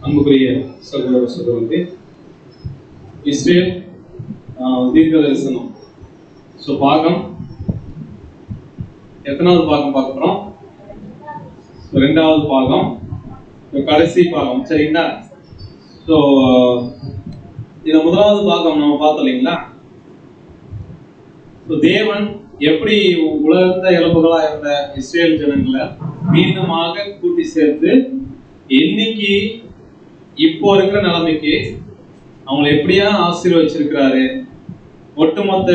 அன்புக்குரிய சகோதர சகோதரி, இஸ்ரேல் தீர்க்க தரிசனம். ஸோ பாகம் எத்தனாவது பாகம் பார்க்க போறோம்? ரெண்டாவது பாகம், கடைசி பாகம். சரிங்களா? ஸோ இந்த முதலாவது பாகம் நம்ம பார்த்தோம் இல்லைங்களா? தேவன் எப்படி உலர்ந்த எலும்புகளா இருந்த இஸ்ரேல் ஜனங்களை மீண்டுமாக கூட்டி சேர்த்து இன்னைக்கு இப்போ இருக்கிற நிலைமைக்கு அவங்களை எப்படியா ஆசீர்வச்சிருக்கிறாரு. ஒட்டுமொத்த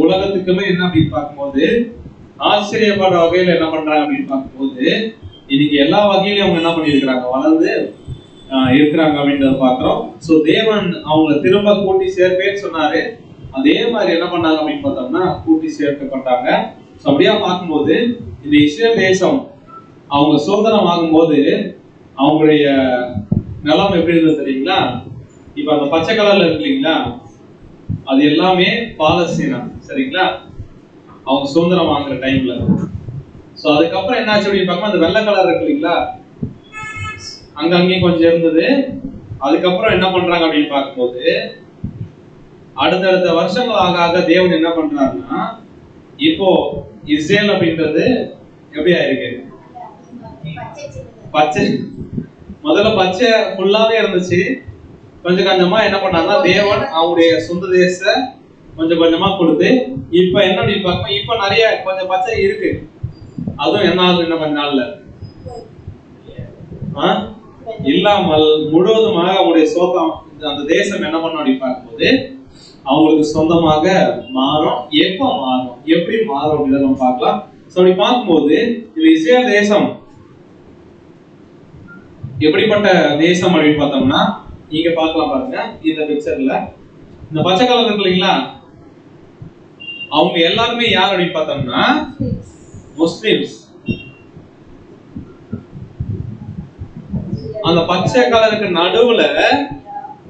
உலகத்துக்குமே என்ன அப்படின்னு பார்க்கும்போது ஆச்சரியப்படுற வகையில என்ன பண்றாங்க அப்படின்னு பார்க்கும்போது இன்னைக்கு எல்லா வகையிலையும் அவங்க என்ன பண்ணியிருக்கிறாங்க, வளர்ந்து இருக்கிறாங்க அப்படின்றத பாக்குறோம். ஸோ தேவன் அவங்களை திரும்ப கூட்டி சேர்ப்பேன்னு சொன்னாரு. அதே மாதிரி என்ன பண்ணாங்க அப்படின்னு பார்த்தோம்னா கூட்டி சேர்க்கப்பட்டாங்க. ஸோ அப்படியா பார்க்கும்போது இந்த இஸ்ரேல் தேசம் அவங்க சுதந்திரம் ஆகும்போது அவங்களுடைய நிலம் எப்படி இருந்தது தெரியுங்களா? இப்ப அந்த பச்சை கலர்ல இருக்கு இல்லைங்களா, அது எல்லாமே பாலஸ்தீனா. சரிங்களா? அவங்க சுதந்திரம் வாங்குற டைம்ல. ஸோ அதுக்கப்புறம் என்னாச்சு அப்படின்னு பார்க்கும்போது அந்த வெள்ளை கலர் இருக்கு இல்லைங்களா, அங்கங்கேயும் கொஞ்சம் இருந்தது. அதுக்கப்புறம் என்ன பண்றாங்க அப்படின்னு பார்க்கும்போது அடுத்தடுத்த வருஷங்கள் ஆக ஆக தேவன் என்ன பண்றாருன்னா இப்போ இஸ்ரேல் அப்படின்றது எப்படி ஆயிருக்கு, பச்சை. முதல்ல பச்சை ஃபுல்லாவே இருந்துச்சு. கொஞ்சம் கொஞ்சமா என்ன பண்ணாங்கன்னா தேவன் அவங்களுடைய சொந்த தேச கொஞ்சம் கொஞ்சமா கொடுத்து இப்ப என்ன அப்படின்னு பார்க்கணும், இப்ப நிறைய கொஞ்சம் பச்சை இருக்கு. அதுவும் என்ன ஆகுது, இன்னும் கொஞ்ச நாள்ல இல்லாமல் முழுவதுமாக அவங்களுடைய சோகம் அந்த தேசம் என்ன பண்ணும் அப்படின்னு பார்க்கும்போது அவங்களுக்கு சொந்தமாக மாறும். எப்ப மாறும், எப்படி மாறும் அப்படின்னு நம்ம பார்க்கலாம். ஸோ அப்படி பார்க்கும்போது இந்த இஸ்ரேல் தேசம் எப்படிப்பட்ட தேசம் அப்படின்னு பார்த்தோம்னா நீங்க பார்க்கலாம் பாருங்க. இந்த பிக்சர்ல இந்த பச்சை கலர் இருக்கு இல்லைங்களா, அவங்க எல்லாருமே யார் அப்படின்னு பார்த்தோம்னா முஸ்லிம்ஸ். அந்த பச்சை கலருக்கு நடுவுல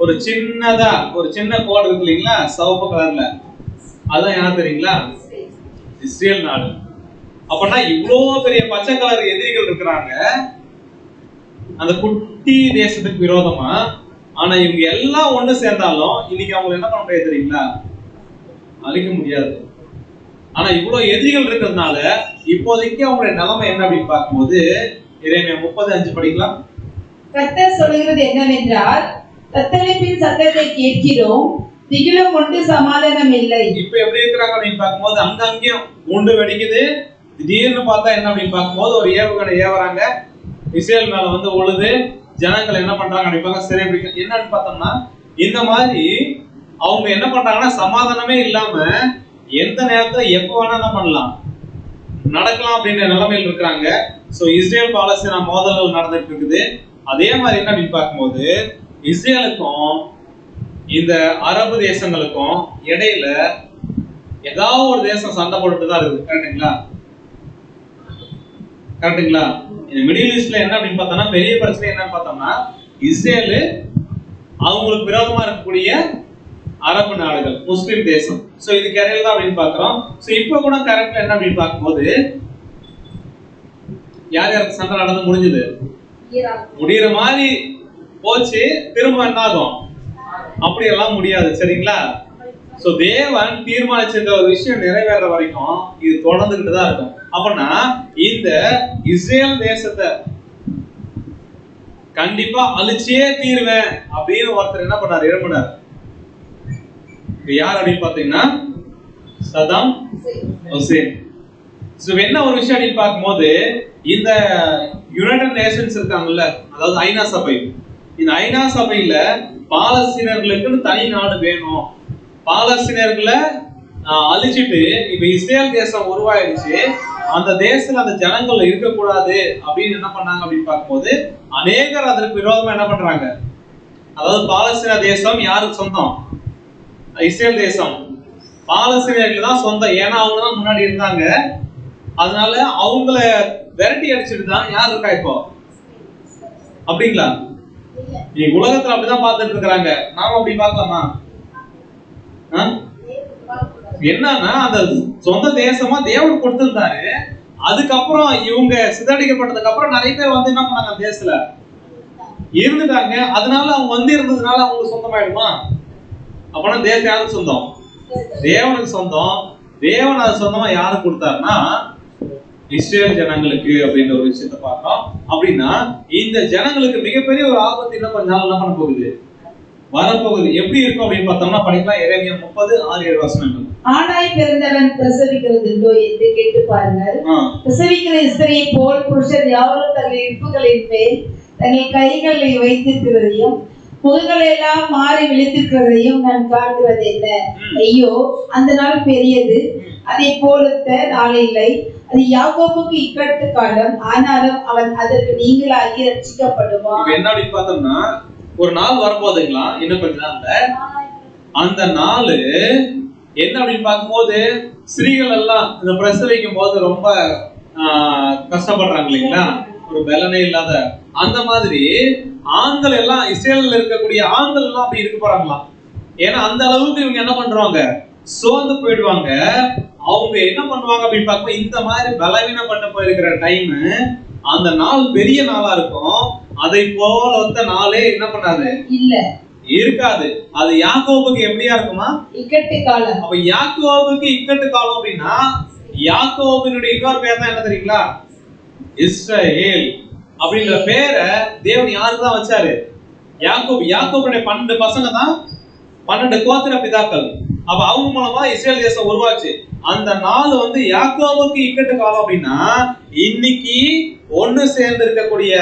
ஒரு சின்னதா ஒரு சின்ன கோடு இருக்கு இல்லைங்களா, சிவப்பு கலர்ல, அதான் யார் தெரியுங்களா, இஸ்ரேல் நாடு. அப்படின்னா இவ்வளவு பெரிய பச்சை கலர் எதிரிகள் இருக்கிறாங்க அந்த குட்டி தேசத்துக்கு விரோதமா. ஆனா இவங்க எல்லாம் ஒண்ணு சேர்ந்தாலும் இன்னைக்கு அவங்க என்ன பண்ண முடியாது தெரியுங்களா, அழிக்க முடியாது. ஆனா இவ்வளவு எதிரிகள் இருக்கிறதுனால இப்போதைக்கு அவங்களுடைய நிலைமை என்ன அப்படின்னு பார்க்கும்போது எரேமியா 30:5 படிக்கலாம். கர்த்தர் சொல்கிறது என்னவென்றால், தத்தளிப்பின் சத்தத்தை கேட்கிறோம், திகிலும் உண்டு சமாதானம் இல்லை. இப்ப எப்படி இருக்கிறாங்க அப்படின்னு பார்க்கும்போது அங்கங்கேயும் குண்டு வெடிக்குது. திடீர்னு பார்த்தா என்ன அப்படின்னு பார்க்கும்போது ஒரு ஏவுகணை ஏவுறாங்க, இஸ்ரேல் மேல வந்து உழுது ஜனங்கள் என்ன பண்றாங்க அப்படின்னு சரி என்னன்னு பார்த்தோம்னா இந்த மாதிரி அவங்க என்ன பண்றாங்கன்னா சமாதானமே இல்லாம எந்த நேரத்துல எப்ப வேணா என்ன பண்ணலாம் நடக்கலாம் அப்படின்ற நிலைமையில் இருக்கிறாங்க. ஸோ இஸ்ரேல் பாலஸ்தீனா மோதல்கள் நடந்துட்டு இருக்குது. அதே மாதிரி என்ன அப்படின்னு பார்க்கும்போது இஸ்ரேலுக்கும் இந்த அரபு தேசங்களுக்கும் இடையில ஏதாவது ஒரு தேசம் சண்டை போட்டுட்டு தான் இருக்குது. கரெக்டுங்களா? கரெக்டுங்களா? இந்த மிடில் ஈஸ்ட்ல என்ன அப்படின்னு பார்த்தோம்னா பெரிய பிரச்சனை என்னன்னு பார்த்தோம்னா இஸ்ரேலு அவங்களுக்கு விரோதமா இருக்கக்கூடிய அரபு நாடுகள், முஸ்லிம் தேசம். சோ இதுக்கு இடையில தான் அப்படின்னு பாக்குறோம். சோ இப்ப கூட கரெக்ட்ல என்ன அப்படின்னு பார்க்கும்போது யார் யாருக்கு சண்டை நடந்து முடிஞ்சது, முடிகிற மாதிரி போச்சு. திரும்ப என்ன ஆகும், அப்படி எல்லாம் முடியாது. சரிங்களா? சோ தேவன் தீர்மானிச்சிருந்த ஒரு விஷயம் நிறைவேற வரைக்கும் இது தொடர்ந்துகிட்டு தான் இருக்கும். அப்படின்னா இந்த இஸ்ரேல் தேசத்தை கண்டிப்பா அழிச்சே தீர்வேன் அப்படின்னு ஒருத்தர் என்ன பண்ணார், எழுப்பினார். யார் அப்படின்னு பாத்தீங்கன்னா சதாம் ஹுசேன். என்ன ஒரு விஷயம் அப்படின்னு பார்க்கும்போது இந்த யுனைடெட் நேஷன்ஸ் இருக்காங்கல்ல, அதாவது ஐநா சபை, இந்த ஐநா சபையில பாலஸ்தீனர்களுக்குன்னு தனி நாடு வேணும், பாலஸ்தீனர்களை அழிச்சிட்டு இப்ப இஸ்ரேல் தேசம் உருவாயிடுச்சு, அந்த தேசத்துல அந்த ஜனங்கள் இருக்கக்கூடாது அப்படின்னு என்ன பண்ணாங்க அப்படின்னு பார்க்கும்போது அநேகர் அதற்கு விரோதமா என்ன பண்றாங்க. அதாவது பாலஸ்தீன தேசம் யாருக்கு சொந்தம், இஸ்ரேல் தேசம் பாலஸ்தீனர்களுக்கு தான் சொந்தம். ஏன்னா அவங்க தான் முன்னாடி இருந்தாங்க. அதனால அவங்கள விரட்டி அடிச்சுட்டு தான் யார் இருக்கா இப்போ, அப்படிங்களா? நீங்க உலகத்துல அப்படிதான் பார்த்துட்டு இருக்கிறாங்க. நாம அப்படி பார்க்கலாமா? என்னன்னா அந்த சொந்த தேசமா தேவன் கொடுத்திருந்தாரு. அதுக்கப்புறம் இவங்க சிதறடிக்கப்பட்டதுக்கு அப்புறம் நிறைய பேர் வந்து என்ன பண்ணாங்க, தேசத்துல இருந்துட்டாங்க. அதனால அவங்க வந்து இருந்ததுனால அவங்களுக்கு சொந்தமாயிடுமா? அப்பனா தேசம் யாருக்கு சொந்தம்? தேவனுக்கு சொந்தம். தேவன் அது சொந்தமா யாருக்கு கொடுத்தாருன்னா இஸ்ரேல் ஜனங்களுக்கு அப்படின்ற ஒரு விஷயத்தை பார்த்தோம். அப்படின்னா இந்த ஜனங்களுக்கு மிகப்பெரிய ஒரு ஆபத்து இன்னும் கொஞ்ச நாள் என்ன பண்ண போகுது, வரப்போகுது. எப்படி இருக்கும் அப்படின்னு பார்த்தோம்னா படிக்கலாம். எரேமியா 30:6-7 வசனங்கள். ஆணாய் பிறந்தவன் பிரசவிக்கிறதுண்டோ என்று கேட்டு பாருங்கள். பிரசவிக்கிற ஸ்திரியை போல் புருஷர் யாவரும் தங்கள் இடுப்புகளின் மேல் தங்கள் கைகளை வைத்திருக்கிறதையும் முகங்கள் எல்லாம் மாறி விழித்திருக்கிறதையும் நான் காண்கிறது என்ன? ஐயோ, அந்த நாள் பெரியது, அதை போலத்த நாள் இல்லை. அது யாக்கோபுக்கு இக்கட்டு காலம், ஆனாலும் அவன் அதற்கு நீங்களாகி ரட்சிக்கப்படுவான். என்ன அப்படின்னு பார்த்தோம்னா ஒரு நாள் வரப்போகுதுங்களா, இன்னும் கொஞ்ச நாள்ல. அந்த நாள் என்ன அப்படின்னு பார்க்கும்போது ஸ்திரீகள் எல்லாம் இந்த பிரசவிக்கும் போது ரொம்ப கஷ்டப்படுறாங்க இல்லைங்களா, ஒரு பலனே இல்லாத. அந்த மாதிரி ஆண்கள் எல்லாம், இஸ்ரேல்ல இருக்கக்கூடிய ஆண்கள் எல்லாம் அப்படி இருக்க போறாங்களாம். ஏன்னா அந்த அளவுக்கு இவங்க என்ன பண்றாங்க, சோர்ந்து போயிடுவாங்க. அவங்க என்ன பண்ணுவாங்க அப்படின்னு பார்க்கும்போது இந்த மாதிரி பலவீனப்பட்டு போயிருக்கிற டைம், அந்த நாள் பெரிய நாளா இருக்கும். அதை போல ஒத்த நாளே என்ன பண்ணாது, இல்ல இருக்காது. அது யாக்கோபுக்கு எப்படியா இருக்குமா, இக்கட்டு காலம். அப்ப யாக்கோபுக்கு இக்கட்டு காலம் அப்படின்னா யாக்கோபினுடைய இன்னொரு பேர் தான் என்ன தெரியுங்களா, இஸ்ரவேல் அப்படின்ற பேரை தேவன் யாருக்கு தான் வச்சாரு, யாக்கோபு. யாக்கோபுடைய 12 பசங்க தான் 12 கோத்திர பிதாக்கள். அப்ப அவங்க மூலமா இஸ்ரேல் தேசம் உருவாச்சு. அந்த நாள் வந்து யாக்கோபுக்கு இக்கட்டு காலம் அப்படின்னா இன்னைக்கு ஒண்ணு சேர்ந்து இருக்கக்கூடிய,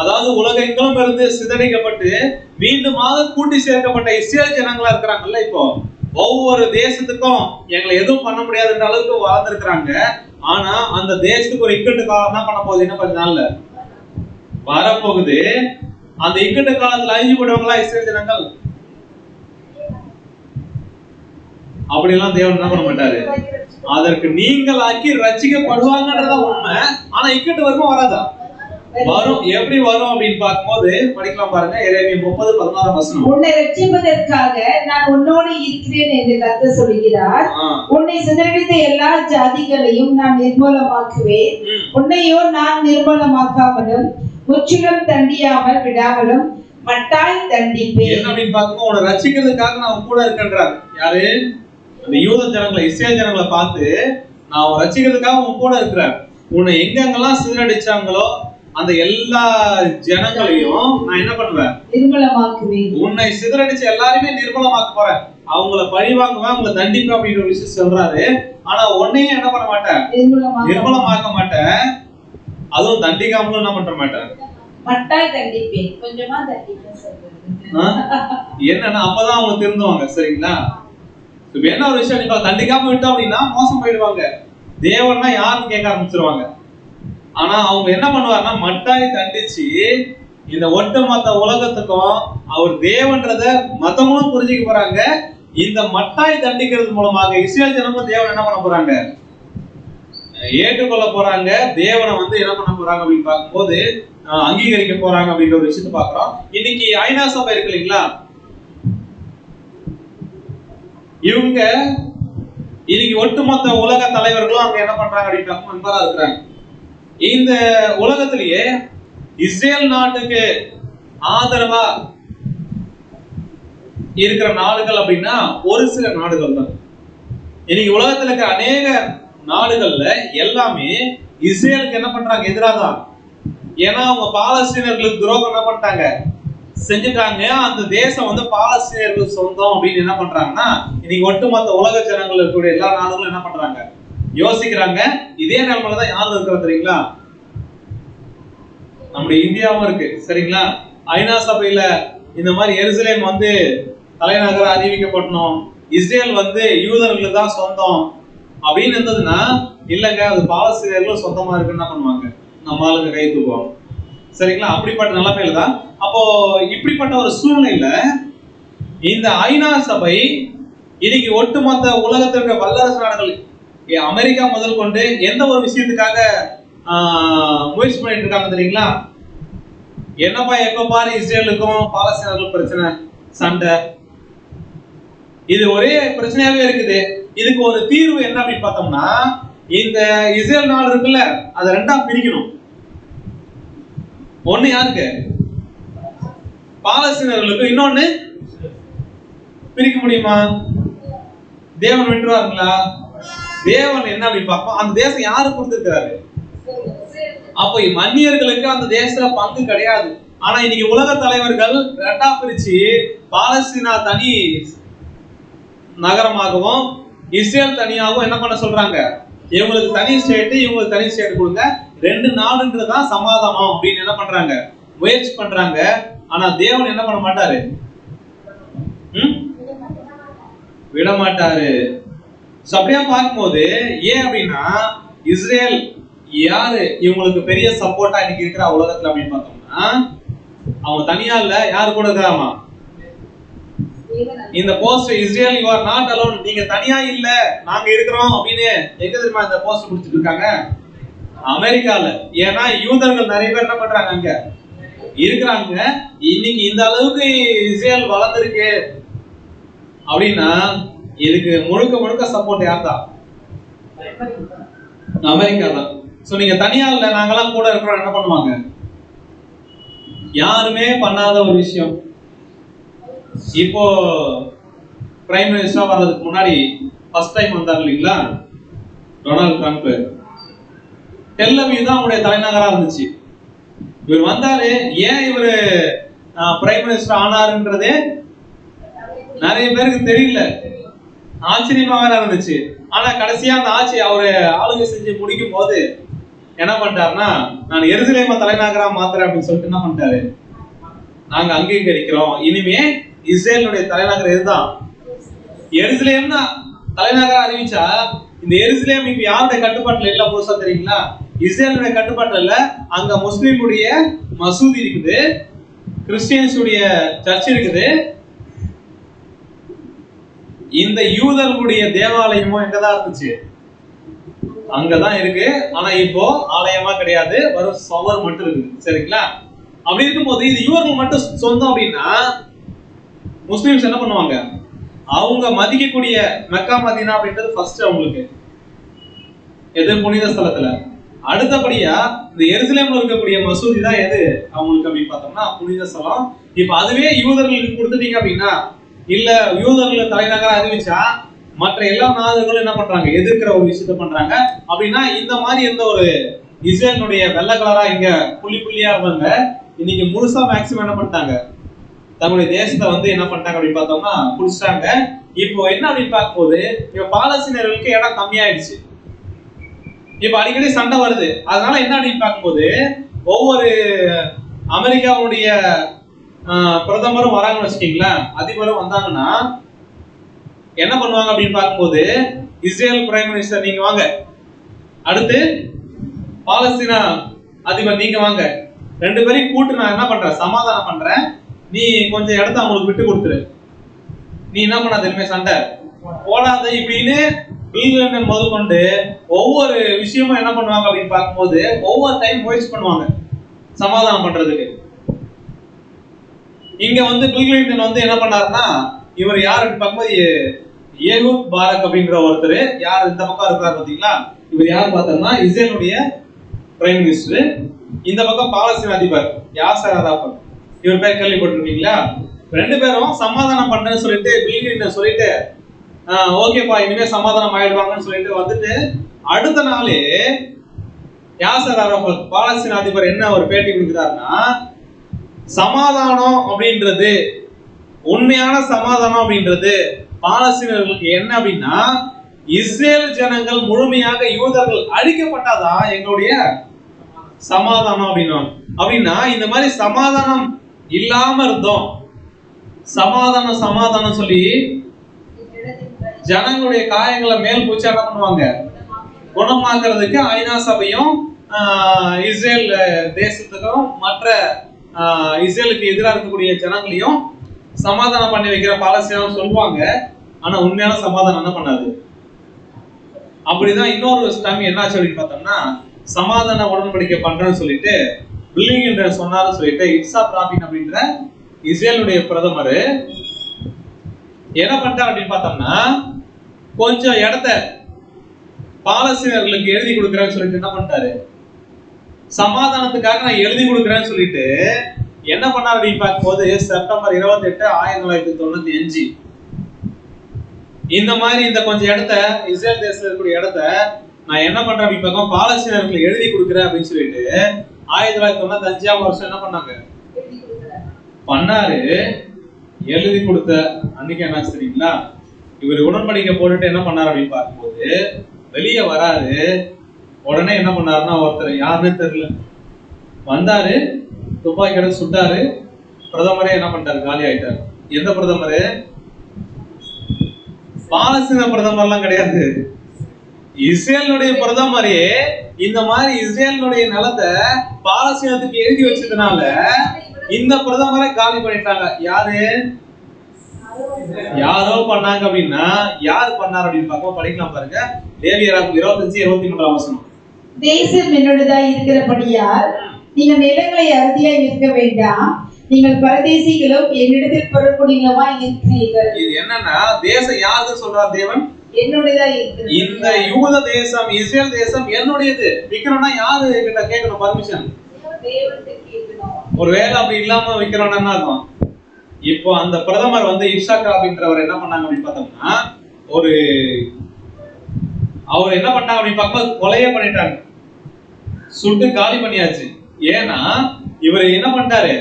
அதாவது உலகெங்கிலும் இருந்து சிதறிக்கப்பட்டு மீண்டுமாக கூட்டி சேர்க்கப்பட்ட இஸ்ரேல் ஜனங்களா இருக்கிறாங்கல்ல, இப்போ ஒவ்வொரு தேசத்துக்கும் எங்களை எதுவும் பண்ண முடியாதுன்ற அளவுக்கு வாழ்ந்துருக்கிறாங்க. ஆனா அந்த தேசத்துக்கு ஒரு இக்கட்டு காலம் என்ன பண்ண போகுது, இன்னும் கொஞ்ச நாள்ல வரப்போகுது. அந்த இக்கட்டு காலத்துல அழிஞ்சு போடுவாங்களா இஸ்ரேல் ஜனங்கள்? அப்படி எல்லாம் தேவன் என்ன பண்ண மாட்டாரு, அதற்கு நீங்களாக்கி ரட்சிக்கப்படுவாங்கன்றதா உண்மை. ஆனா இக்கட்டு வருமா வராதா? வரும். எப்படி வரும் அப்படின்னு பார்க்கும்போது படிக்கலாம் பாருங்க. எரேமியா 30:16 வசனம். உன்னை ரட்சிப்பதற்காக நான் உன்னோடு இருக்கிறேன் என்று கர்த்தர் சொல்கிறார். உன்னை சிதறடித்த எல்லா ஜாதிகளையும் நான் நிர்மூலமாக்குவேன். உன்னையோ நான் நிர்மூலமாக்காமலும் முற்றிலும் தண்டியாமல் விடாமலும் மட்டாய் தண்டிப்பேன். என்ன அப்படின்னு பார்க்கும்போது உன்னை ரட்சிக்கிறதுக்காக நான் கூட இருக்கின்றார். யாரு? அந்த யூத ஜனங்களை, இஸ்ரேல் ஜனங்களை பார்த்து நான் ரட்சிக்கிறதுக்காக உன் கூட இருக்கிறேன். உன்னை எங்கெங்கெல்லாம் சிதறடிச்சாங்களோ அந்த எல்லா ஜனங்களையும் நான் என்ன பண்ணுவேன், நிர்மூலமாக்குவேன். உன்னை சிதறடிச்ச எல்லாருமே நிர்மூலமாக்க போறேன். அவங்கள பழி வாங்குவேன், அவங்களை தண்டிப்பேன் அப்படின்ற ஒரு விஷயம் சொல்றாரு. ஆனா உன்னையும் என்ன பண்ண மாட்டேன், நிர்மூலமாக்க மாட்டேன். அதுவும் தண்டிக்காமலும் என்ன பண்ண மாட்டேன், மட்டாய் தண்டிப்பேன். கொஞ்சமா தண்டிப்பேன் சொல்றது என்னன்னா அப்பதான் அவங்க திருந்துவாங்க. சரிங்களா? இப்ப என்ன ஒரு விஷயம், இப்ப தண்டிக்காம விட்டோம் அப்படின்னா மோசம் போயிடுவாங்க. தேவன்னா யாருன்னு கேட்க ஆரம்பிச்சிருவாங்க. ஆனா அவங்க என்ன பண்ணுவாருன்னா மட்டாய் தண்டிச்சு இந்த ஒட்டுமொத்த உலகத்துக்கும் அவர் தேவன்றத மத்தவங்களும் புரிஞ்சுக்க போறாங்க. இந்த மட்டாய் தண்டிக்கிறது மூலமாக இஸ்ரேல் ஜனங்களும் தேவன் என்ன பண்ண போறாங்க, ஏற்றுக்கொள்ள போறாங்க. தேவனை வந்து என்ன பண்ண போறாங்க அப்படின்னு பார்க்கும்போது அங்கீகரிக்க போறாங்க அப்படின்ற ஒரு விஷயத்தை பாக்குறோம். இன்னைக்கு ஐநா சபை இருக்கு இல்லைங்களா, இவங்க இன்னைக்கு ஒட்டுமொத்த உலக தலைவர்களும் அங்க என்ன பண்றாங்க அப்படின்னு நண்பரா இருக்கிறாங்க. இந்த உலகத்திலேயே இஸ்ரேல் நாட்டுக்கு ஆதரவா இருக்கிற நாடுகள் அப்படின்னா ஒரு சில நாடுகள் தான். இன்னைக்கு உலகத்துல இருக்க அநேக நாடுகள்ல எல்லாமே இஸ்ரேலுக்கு என்ன பண்றாங்க, எதிராதான். ஏன்னா அவங்க பாலஸ்தீனர்களுக்கு துரோகம் என்ன பண்ணிட்டாங்க, செஞ்சுட்டாங்க. அந்த தேசம் வந்து பாலஸ்தீனர்களுக்கு சொந்தம் அப்படின்னு என்ன பண்றாங்கன்னா இன்னைக்கு ஒட்டுமொத்த உலக ஜனங்கள் இருக்கக்கூடிய எல்லா நாடுகளும் என்ன பண்றாங்க, யோசிக்கிறாங்க. இதே நிலைமையில தான் யாரும் இருக்கிறது தெரியுங்களா, நம்முடைய இந்தியாவும் இருக்கு. சரிங்களா? ஐநா சபையில இந்த மாதிரி எருசலேம் வந்து தலைநகரம் அறிவிக்கப்படணும், இஸ்ரேல் வந்து யூதர்களுக்கு தான் சொந்தம் அப்படின்னு இருந்ததுன்னா இல்லைங்க அது பாலஸ்தீனர்களும் சொந்தமா இருக்குன்னு என்ன பண்ணுவாங்க, நம்ம ஆளுங்க கை தூக்குவாங்க. சரிங்களா? அப்படிப்பட்ட நிலைமையில தான். அப்போ இப்படிப்பட்ட ஒரு சூழ்நிலையில இந்த ஐநா சபை இன்னைக்கு ஒட்டுமொத்த உலகத்திற்கு வல்லரசு நாடுகள் அமெரிக்கா முதல் கொண்டு எந்த ஒரு விஷயத்துக்காக முயற்சி பண்ணிட்டு இருக்காங்க தெரியுங்களா? என்னப்பா எப்ப பாரு இஸ்ரேலுக்கும் பாலஸ்தீனர்களுக்கும் பிரச்சனை, சண்டை, இது ஒரே பிரச்சனையாவே இருக்குது. இதுக்கு ஒரு தீர்வு என்ன அப்படின்னு பார்த்தோம்னா இந்த இஸ்ரேல் நாடு இருக்குல்ல அதை ரெண்டா பிரிக்கணும். ஒண்ணு யாருக்கு, பாலஸ்தீனர்களுக்கு இன்னொன்னு பிரிக்க முடியுமா? தேவன் விட்டுருவாருங்களா? தேவன் என்ன அப்படின்னு பார்ப்போம், அந்த தேசம் யாரு கொடுத்திருக்கிறாரு? அப்ப மன்னியர்களுக்கு அந்த தேசத்துல பங்கு கிடையாது. ஆனா இன்னைக்கு உலக தலைவர்கள் ரெண்டா பிரிச்சு பாலஸ்தீனா தனி நகரமாகவும் இஸ்ரேல் தனியாகவும் என்ன பண்ண சொல்றாங்க, இவங்களுக்கு தனி ஸ்டேட் இவங்களுக்கு தனி ஸ்டேட் கொடுங்க, ரெண்டு நாடுன்றதுதான் சமாதானம் அப்படின்னு என்ன பண்றாங்க, முயற்சி பண்றாங்க. ஆனா தேவன் என்ன பண்ண மாட்டாரு, விட மாட்டாரு. அப்படியா பார்க்கும்போது ஏன் அப்படின்னா இஸ்ரேல் யாரு இவங்களுக்கு பெரிய சப்போர்ட்டா இன்னைக்கு இருக்கிற உலகத்துல அப்படின்னு பார்த்தோம்னா, அவங்க தனியா இல்ல, யாரு கூட இருக்கிறாமா, இந்த post Israel you are not alone, நீங்க தனியா இல்ல நாங்க இருக்கிறோம் அப்படின்னு எங்க தெரியுமா இந்த போஸ்ட் கொடுத்துட்டு இருக்காங்க, அமெரிக்கால. ஏன்னா யூதர்கள் நிறைய பேர் என்ன பண்றாங்க அங்க இருக்கிறாங்க. இன்னைக்கு இந்த அளவுக்கு இஸ்ரேல் வளர்ந்துருக்கு அப்படின்னா இதுக்கு முழுக்க முழுக்க சப்போர்ட் யார் தான், அமெரிக்கா தான். சோ நீங்க தனியா இல்ல நாங்கெல்லாம் கூட இருக்கிறோம் என்ன பண்ணுவாங்க, யாருமே பண்ணாத ஒரு விஷயம். இப்போ பிரைம் மினிஸ்டரா வர்றதுக்கு முன்னாடி ஃபர்ஸ்ட் டைம் வந்தார் இல்லைங்களா டொனால்ட் ட்ரம்ப், டெல் அவீவ் தான் அவருடைய தலைநகரா இருந்துச்சு. இவர் வந்தாரு, ஏன் இவரு பிரைம் மினிஸ்டர் ஆனாருன்றதே நிறைய பேருக்கு தெரியல, ஆச்சரியமா வேற இருந்துச்சு. ஆனா கடைசியா அந்த ஆட்சி அவரு ஆளுகை செஞ்சு முடிக்கும் போது என்ன பண்ணிட்டாருன்னா, நான் எருசலேம தலைநகரா மாத்துறேன் அப்படின்னு சொல்லிட்டு என்ன பண்ணிட்டாரு, நாங்க அங்கீகரிக்கிறோம், இனிமே இஸ்ரேலுடைய தலைநகர் இதுதான், எருசலேம் தான் தலைநகரா அறிவிச்சா இந்த எருசலேம் இப்ப யாருடைய கட்டுப்பாட்டுல இல்ல புதுசா தெரியுங்களா, இஸ்ரேலுடைய கட்டுப்பாட்டுல இல்ல. அங்க முஸ்லிமுடைய மசூதி இருக்குது, கிறிஸ்டியன்ஸ் உடைய சர்ச் இருக்குது, இந்த யூதர்களுடைய தேவாலயமும் எங்கதான் இருந்துச்சு, அங்கதான் இருக்கு. ஆனா இப்போ ஆலயமா கிடையாது, வரும் சவர் மட்டும் இருக்கு. சரிங்களா? அப்படி இருக்கும்போது இது யூதர்கள் மட்டும் சொந்தம் அப்படின்னா முஸ்லிம்ஸ் என்ன பண்ணுவாங்க, அவங்க மதிக்கக்கூடிய மெக்கா மதீனா அப்படின்றது ஃபர்ஸ்ட் அவங்களுக்கு எது புனித ஸ்தலத்துல, அடுத்தபடியா இந்த எருசலேம்ல இருக்கக்கூடிய மசூதி தான் எது அவங்களுக்கு அப்படின்னு பார்த்தோம்னா புனித ஸ்தலம். இப்ப அதுவே யூதர்களுக்கு கொடுத்துட்டீங்க அப்படின்னா, இல்ல யூதர்கள் தலைநகரா அறிவிச்சா மற்ற எல்லா நாடுகளும் என்ன பண்றாங்க, எதிர்க்கிற ஒரு விஷயத்த பண்றாங்க. அப்படின்னா இந்த மாதிரி எந்த ஒரு இஸ்ரேலுடைய வெள்ளை கலரா இங்க புள்ளி புள்ளியா இருந்தவங்க இன்னைக்கு முழுசா மேக்சிமம் என்ன பண்ணிட்டாங்க, தங்களுடைய தேசத்தை வந்து என்ன பண்ணிட்டாங்க அப்படின்னு பார்த்தோம்னா புடிச்சிட்டாங்க. இப்போ என்ன அப்படின்னு பார்க்கும்போது இப்ப பாலஸ்தீனர்களுக்கு இடம் கம்மியாயிடுச்சு, இப்ப அடிக்கடி சண்டை வருது. அதனால என்ன அப்படின்னு பார்க்கும்போது ஒவ்வொரு அமெரிக்காவுடைய பிரதமரும் வராங்கன்னு வச்சுக்கீங்களேன், அதிபரும் வந்தாங்கன்னா என்ன பண்ணுவாங்க அப்படின்னு பார்க்கும்போது இஸ்ரேல் பிரைம் மினிஸ்டர் நீங்க வாங்க, அடுத்து பாலஸ்தீனா அதிபர் நீங்க வாங்க, ரெண்டு பேரையும் கூட்டு நான் என்ன பண்றேன், சமாதானம் பண்றேன், நீ கொஞ்சம் இடத்த அவங்களுக்கு விட்டு கொடுத்துரு, நீ என்ன பண்ணாத இனிமே சண்டை போடாத இப்படின்னு பில்லியன் முதல் கொண்டு ஒவ்வொரு விஷயமும் என்ன பண்ணுவாங்க அப்படின்னு பார்க்கும்போது ஒவ்வொரு டைம் முயற்சி பண்ணுவாங்க சமாதானம் பண்றதுக்கு. இங்க வந்து பில்லியன் வந்து என்ன பண்ணாருன்னா, இவர் யாருன்னு பார்க்கும்போது ஏகூத் பாரக் அப்படின்ற ஒருத்தர், யார் இந்த பக்கம் இருக்கிறார் பாத்தீங்களா, இவர் யார் பார்த்தோம்னா இஸ்ரேலுடைய பிரைம் மினிஸ்டர், இந்த பக்கம் பாலஸ்தீன அதிபர் யாசர் அரஃபத், இவர் பேர் கேள்விப்பட்டிருக்கீங்களா. ரெண்டு பேரும் சமாதானம் பண்றேன்னு சொல்லிட்டு பில்லியன் சொல்லிட்டு ஓகேப்பா இனிமே சமாதானம் ஆயிடுவாங்கன்னு சொல்லிட்டு வந்துட்டு அடுத்த நாளே யாசர் அரஃபத் பாலஸ்தீன அதிபர் என்ன ஒரு பேட்டி கொடுக்கிறாருன்னா, சமாதானம் அப்படின்றது, உண்மையான சமாதானம் அப்படின்றது பாலஸ்தீனர்களுக்கு என்ன அப்படின்னா, இஸ்ரேல் ஜனங்கள் முழுமையாக யூதர்கள் அழிக்கப்பட்டாதான் எங்களுடைய சமாதானம் அப்படின்னா இந்த மாதிரி சமாதானம் இல்லாம இருந்தோம், சமாதானம் சொல்லி ஜனங்களுடைய காயங்களை மேல் பூச்சி என்ன பண்ணுவாங்க, குணமாக்குறதுக்கு ஐநா சபையும் இஸ்ரேல் தேசத்துக்கும் மற்ற இஸ்ரேலுக்கு எதிராக இருக்கக்கூடிய ஜனங்களையும் சமாதானம் பண்ணி வைக்கிற பாலஸ்தீனம் சொல்லுவாங்க. ஆனா உண்மையான சமாதானம் என்ன பண்ணாது. அப்படிதான் இன்னொரு டைம் என்னாச்சு அப்படின்னு பார்த்தோம்னா, சமாதான உடன்படிக்கை பண்றேன்னு சொல்லிட்டு பில்லியன் சொன்னாலும் சொல்லிட்டு இட்சாக் ராபின் அப்படின்ற இஸ்ரேலுடைய பிரதமர் என்ன பண்ணிட்டார் அப்படின்னு பார்த்தோம்னா, கொஞ்சம் இடத்த பாலஸ்தீனர்களுக்கு எழுதி கொடுக்குறேன்னு சொல்லிட்டு என்ன பண்ணிட்டாரு, சமாதானத்துக்காக நான் எழுதி கொடுக்குறேன்னு சொல்லிட்டு என்ன பண்ணாரு அப்படின்னு பார்க்கும்போது செப்டம்பர் 28, 1995 இந்த மாதிரி இந்த கொஞ்சம் இடத்த, இஸ்ரேல் தேசத்துல இருக்கக்கூடிய இடத்த நான் என்ன பண்றேன் அப்படின்னு பார்க்க பாலஸ்தீனர்களுக்கு எழுதி கொடுக்குறேன் அப்படின்னு சொல்லிட்டு 1995ஆம் வருஷம் என்ன பண்ணாரு, எழுதி கொடுத்த அன்னைக்கு என்ன தெரியுங்களா, இவர் உடன்படிக்கை போட்டுட்டு என்ன பண்ணாரு அப்படின்னு பார்க்கும்போது வெளியே வராரு. உடனே என்ன பண்ணாருன்னா, ஒருத்தர் யாருன்னு தெரியல வந்தாரு, துப்பாக்கி எடுத்து சுட்டாரு. பிரதமரே என்ன பண்ணிட்டாரு, காலி ஆயிட்டாரு. எந்த பிரதமரு? பாலஸ்தீன பிரதமர்லாம் கிடையாது, இஸ்ரேலுடைய பிரதமரே இந்த மாதிரி இஸ்ரேலுடைய நிலத்தை பாலஸ்தீனத்துக்கு எழுதி வச்சதுனால இந்த பிரதமரை காலி பண்ணிட்டாங்க. யாரோ பண்ணாங்க அப்படின்னா யாரு பண்ணாரு அப்படின்னு பார்க்க படிக்கலாம் பாருங்க. லேவியராகமம் 25, 23 வசனம். தேசம் என்னுடையதாய் இருக்கிறபடியால் நீங்கள் நிலங்களை அறுதியாய் விற்க வேண்டாம், நீங்கள் பரதேசிகளும் என்னிடத்தில் பொருட்குடிகளுமாய் இருக்கிறீர்கள். இது என்னன்னா, தேசம் யாருக்கு சொல்றார் தேவன்? என்னுடையதாய் இருக்கிறது. இந்த யூத தேசம், இஸ்ரேல் தேசம் என்னுடையது. விக்கிறோம்னா யாரு கிட்ட கேட்கணும் பர்மிஷன்? தேவன்கிட்ட கேட்கணும். ஒருவேளை அப்படி இல்லாம விக்கிறோம்னா என்ன ஆகும்? இப்போ அந்த பிரதமர் வந்து இஷாக் அப்படின்றவர் என்ன பண்ணாங்க அப்படின்னு பார்த்தோம்னா, அவர் என்ன பண்ணாங்க அப்படின்னு பார்க்கும்போது கொலையே பண்ணிட்டாங்க, சுட்டு காலி பண்ணியாச்சு. ஏன்னா இவர் என்ன பண்ணிட்டாரு,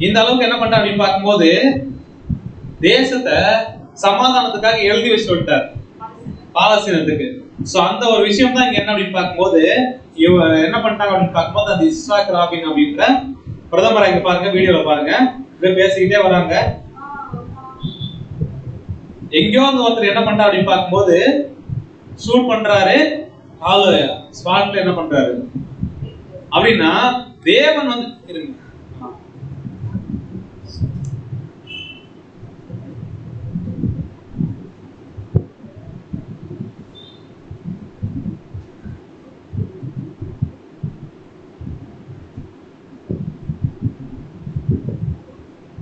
இந்த அளவுக்கு என்ன பண்ணாரு அப்படின்னு பார்க்கும்போது தேசத்தை சமாதானத்துக்காக எழுதி வச்சு விட்டார் பாலஸ்தீனத்துக்கு. சோ அந்த ஒரு விஷயம் தான் இங்க என்ன அப்படின்னு பார்க்கும்போது இவர் என்ன பண்ணிட்டாங்க அப்படின்னு பார்க்கும்போது அந்த இஸ்ஹாக் ராபின் அப்படின்ற பிரதமரை இங்க பாருங்க, வீடியோல பாருங்க, பேசிக்கிட்டே வராங்க. எங்கேயோ அந்த ஒருத்தர் என்ன பண்றாரு அப்படின்னு பார்க்கும்போது ஷூட் பண்றாரு, ஆளு ஸ்பாட்ல என்ன பண்றாரு அப்படின்னா தேவன் வந்து இருங்க.